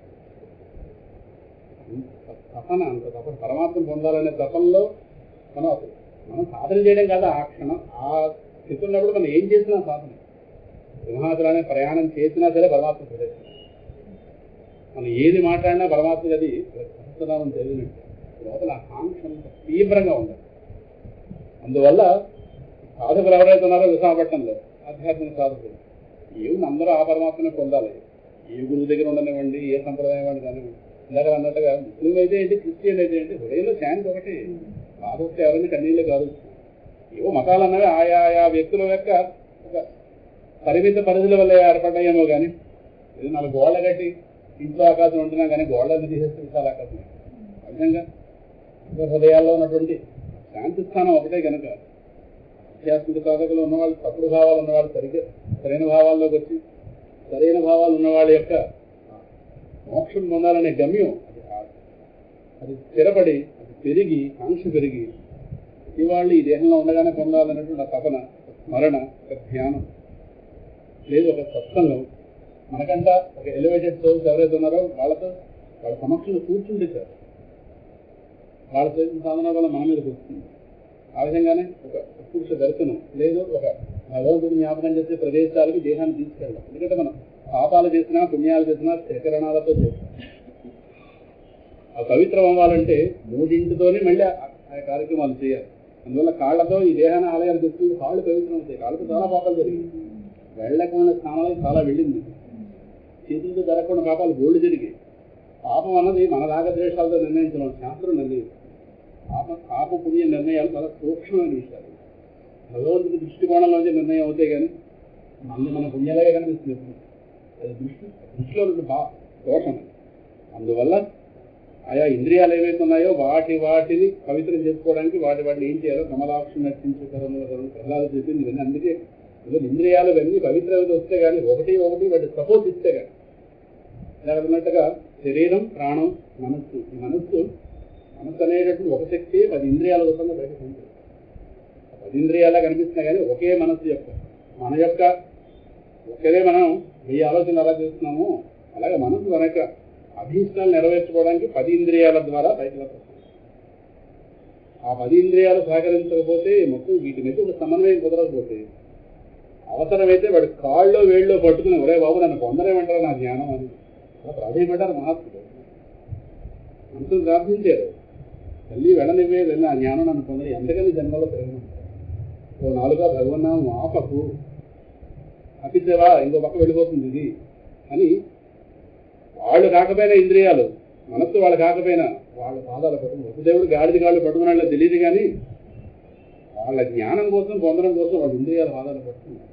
తపన, అంత తపన పరమాత్మను పొందాలనే తపనలో మనం సాధన చేయడం కాదు. ఆ క్షణం ఆ స్థితి ఉన్నప్పుడు మనం ఏం చేసినా సాధన. సింహాచలాన్ని ప్రయాణం చేసినా సరే పరమాత్మ ప్రదర్శన. మనం ఏది మాట్లాడినా పరమాత్మ అది సహస్రనామం తెలియనట్టు లోపల ఆకాంక్ష తీవ్రంగా ఉండాలి. అందువల్ల సాధకులు ఎవరైతే ఉన్నారో విశాఖపట్నంలో ఆధ్యాత్మిక సాధకులు ఏమి అందరూ ఆ పరమాత్మనే పొందాలి. ఏ గురువు దగ్గర ఉండనివ్వండి, ఏ సంప్రదాయం వాడి కానివ్వండి. ఇందాక అన్నట్టుగా ముస్లిం అయితే ఏంటి, క్రిస్టియన్ అయితే ఏంటి, హృదయంలో శాంతి ఒకటి. బాధొస్తే ఎవరైనా కన్నీళ్ళు కాదు. ఏవో మతాలు అన్నవి ఆయా వ్యక్తుల యొక్క ఒక పరిమిత పరిధుల వల్ల ఏర్పడ్డాయేమో కానీ ఇది 4 గోళ్ళ కట్టి ఇంట్లో ఆకాశం ఉంటున్నాం కానీ గోళ్ళని తీసేస్తే విశాల ఆకాశం. ఆ విధంగా హృదయాల్లో ఉన్నటువంటి శాంతి స్థానం ఒకటే కనుక ఆధ్యాత్మిక సాధకులు ఉన్నవాళ్ళు, తప్పుడు భావాలు ఉన్నవాళ్ళు సరైన భావాల్లోకి వచ్చి సరైన భావాలు ఉన్నవాళ్ళ యొక్క మోక్షం పొందాలనే గమ్యం అది స్థిరపడి, అది పెరిగి, ఆంక్ష పెరిగి ఇవాళ్ళు ఈ దేహంలో ఉండగానే పొందాలన్నటువంటి ఆ తపన, స్మరణ, ఒక ధ్యానం లేదు, ఒక సత్సంగం. మనకంట ఒక ఎలివేటెడ్ సోల్స్ ఎవరైతే ఉన్నారో వాళ్ళ సమక్షంలో కూర్చుంటే సార్ వాళ్ళ చేసిన సాధన వల్ల మన మీదకి వస్తుంది. ఆ విధంగానే ఒక పురుష దర్శనం లేదు, ఒక భగవంతుడిని జ్ఞాపకం చేసే ప్రదేశాలకి దేహాన్ని తీసుకెళ్ళాలి. ఎందుకంటే మనం పాపాలు చేసినా పుణ్యాలు చేసినా త్రికరణాలతో చేస్తాం. ఆ పవిత్రం అవ్వాలంటే 3 మళ్ళీ ఆ కార్యక్రమాలు చేయాలి. అందువల్ల కాళ్ళతో ఈ దేహాన్ని ఆలయాలు తెచ్చుకుంటే కాళ్ళు పవిత్రం అవుతాయి. కాళ్ళతో చాలా పాపాలు జరిగింది. వెళ్ళకుండా స్థానాలకు చాలా వెళ్ళింది. చేతులతో జరగకుండా పాపాలు గోళ్ళు జరిగాయి. పాపం అన్నది మన రాగద్వేషాలతో నిర్ణయించడం శాస్త్రం నిర్ణయం. పాప పుణ్య నిర్ణయాలు చాలా సూక్ష్మమైన విషయాలు. భగవంతుడి దృష్టికోణంలోంచి నిర్ణయం అవుతాయి కానీ మన పుణ్యాలే కనిపిస్తుంది. అది దృష్టిలో దోషం. అందువల్ల ఆయా ఇంద్రియాలు ఏవైతే ఉన్నాయో వాటిని పవిత్రం చేసుకోవడానికి వాటిని ఏం చేయాలో కమలాక్షి నటించుకోవడం ప్రహ్లాదు చెప్పింది. ఇవన్నీ అందుకే ఇంద్రియాలు ఇవన్నీ పవిత్రత వస్తే కానీ ఒకటి వాటి సపోర్ట్ ఇస్తే కానీ ఇలా ఉన్నట్టుగా శరీరం, ప్రాణం, మనస్సు అనేటటువంటి ఒక శక్తి 10 ఇంద్రియాల రూపంగా బయటకు ఉంటుంది. 10 ఇంద్రియాలా కనిపిస్తున్నా కానీ ఒకే మనస్సు యొక్క ఒకరే మనం 1000 ఆలోచనలు ఎలా చేస్తున్నాము అలాగే మనసు వెనక అభీష్టాలు నెరవేర్చుకోవడానికి 10 ఇంద్రియాల ద్వారా బయటకు వస్తుంది. ఆ 10 ఇంద్రియాలు సహకరించకపోతే మొత్తం వీటి మీద ఒక సమన్వయం కుదరకపోతే అవసరమైతే వాడి కాళ్ళలో వేళ్ళలో పట్టుకుని ఒరే బాబు నన్ను పొందలేమంటారు నా జ్ఞానం అని ప్రాధాన్యపడ్డారు మహాత్ముడు. మనసును ప్రార్థించారు, తల్లి వెళ్ళనివే వెళ్ళిన ఆ జ్ఞానం నన్ను పొందని ఎంతకని జన్మలో పెరగను నాలుగా భగవన్నాము ఆపకు అపిద్దేవా ఇంకో పక్క వెళ్ళిపోతుంది ఇది అని వాళ్ళు కాకపోయినా ఇంద్రియాలు మనస్సు వాళ్ళు కాకపోయినా వాళ్ళ పాదాలు పట్టుకుని వసుదేవుడు గాడిది కాళ్ళు పట్టుకున్నట్లు తెలియదు కానీ వాళ్ళ జ్ఞానం కోసం పొందడం కోసం వాళ్ళ ఇంద్రియాల పాదాలు పట్టుకున్నారు.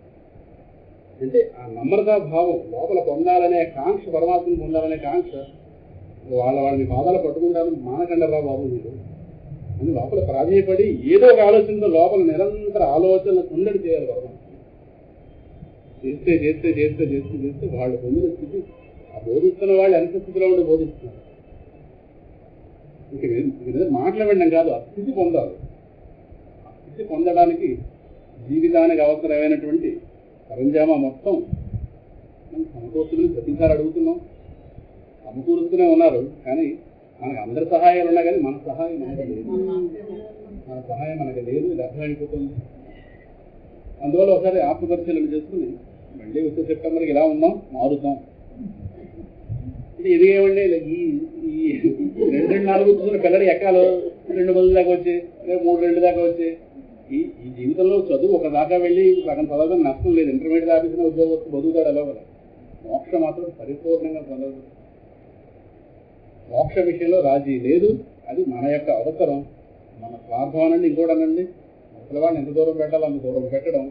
అంటే ఆ నమ్రతా భావం లోపల పొందాలనే కాంక్ష, పరమాత్మను పొందాలనే కాంక్ష వాళ్ళని పాదాలు పట్టుకుంటాను మానకండరా బాబు మీరు అని లోపల ప్రాధాన్యపడి ఏదో ఒక ఆలోచనతో లోపల నిరంతర ఆలోచనలు ఉండడి చేయాలి. పరమాత్మ చేస్తే చేస్తే చేస్తే చేస్తే చేస్తే వాళ్ళు పొందిన స్థితి ఆ బోధిస్తున్న వాళ్ళు ఎంత స్థితిలో ఉండి బోధిస్తున్నారు. ఇంక మాట్లాడడం కాదు, ఆ స్థితి పొందాలి. ఆ స్థితి పొందడానికి జీవితానికి అవసరమైనటువంటి సరంజామా మొత్తం మనం సమకూర్చుకుని ప్రతిసారి అడుగుతున్నాం. సమకూరుస్తూనే ఉన్నారు కానీ మనకు అందరి సహాయాలు ఉన్నా కానీ మన సహాయం మనకి లేదు. మన సహాయం మనకి లేదు, ఇది అర్థమైపోతుంది. అందువల్ల ఒకసారి ఆత్మపరిశీలన చేసుకుని మళ్ళీ వచ్చే సెప్టెంబర్కి ఇలా ఉన్నాం, మారుతాం. అంటే ఇదిగేమండి ఈ ఈ 2-4 కూర్చున్న పిల్లలు ఎక్కాలు 2 మంది దాకా వచ్చి 3-2 దాకా వచ్చి ఈ జీవితంలో చదువు ఒక దాకా వెళ్ళి సగం చదవడం నష్టం లేదు. ఇంటర్మీడియట్ ఆఫీసులో ఉద్యోగం బతుకుతాడు అలా కదా. మోక్షం మాత్రం పరిపూర్ణంగా పొందదు. మోక్ష విషయంలో రాజీ లేదు. అది మన యొక్క అవసరం, మన స్వార్థం అనండి, ఇంకోటి అనండి. అసలు వాళ్ళని ఎంత దూరం పెట్టాలో అంత దూరం పెట్టడం.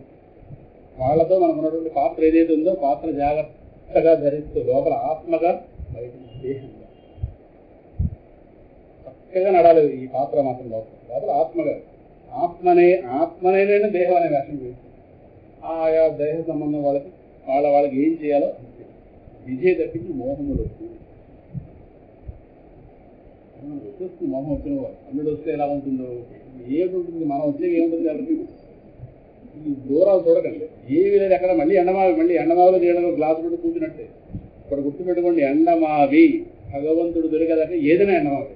వాళ్ళతో మనకు ఉన్నటువంటి పాత్ర ఏదైతే ఉందో పాత్ర జాగ్రత్తగా ధరిస్తూ లోపల ఆత్మగా బయట దేహంగా చక్కగా నడాలి. ఈ పాత్ర మాత్రం లోపల ఆత్మగా ఆత్మనేనైనా దేహం అనే వేషం చేస్తుంది. ఆయా దేహ సంబంధం వాళ్ళకి ఏం చేయాలో విజయ తప్పించి మోహములు వచ్చేస్తుంది. మోహం వచ్చిన వాడు అల్లుడు వస్తే ఎలా ఉంటుందో ఏముంటుంది, మనం వచ్చే ఏముంటుంది కాబట్టి ఈ దూరాలు చూడకండి. ఏమి లేదు అక్కడ. మళ్ళీ ఎండమావిలో చేయడంలో గ్లాసు పెట్టి కూర్చున్నట్టే. ఇక్కడ గుర్తుపెట్టుకోండి, ఎండమావి భగవంతుడు దొరికేదాకా ఏదైనా ఎండమావి.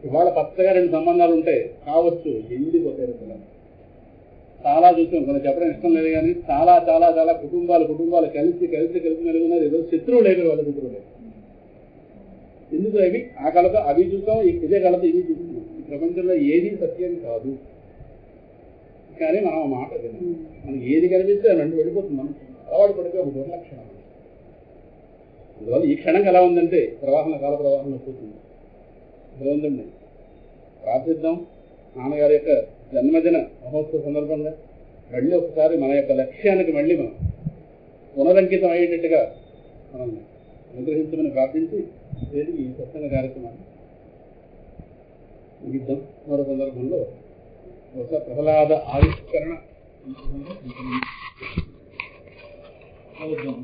ఇవాళ పచ్చగా 2 సంబంధాలు ఉంటాయి కావచ్చు, ఎండిపోతారు పిల్లలు. చాలా చూసాం, కొన్ని చెప్పడం ఇష్టం లేదు కానీ చాలా చాలా చాలా కుటుంబాలు కలిసి మెరుగున్నారు. ఏదో శత్రువు లేదు, వాళ్ళ శత్రువు లేదు. ఎందుకు అవి ఆ కళతో అవి చూసాం, ఇదే కళతో ఇవి చూస్తున్నాం. ఈ ప్రపంచంలో ఏది సత్యం కాదు. కానీ మనం ఆ మాట విన్నాం. మనకి ఏది కనిపిస్తే అది వెళ్ళిపోతుంది. మనం అలవాటు పడితే ఒక దుర్లక్షణం. అందువల్ల ఈ క్షణం ఎలా ఉందంటే కాల ప్రవాహంలో పోతుంది. భగవంతుడిని ప్రార్థిద్దాం. నాన్నగారి యొక్క జన్మదిన మహోత్సవ సందర్భంగా మళ్ళీ ఒకసారి మన యొక్క లక్ష్యానికి మళ్ళీ మనం పునరంకితం అయ్యేటట్టుగా మనల్ని అనుగ్రహించమని ప్రార్థించి ఈ సత్సంగ కార్యక్రమాన్ని ముగిద్దాం. మరో సందర్భంలో ఒక ప్రహ్లాద ఆవిష్కరణ అవుద్దాం.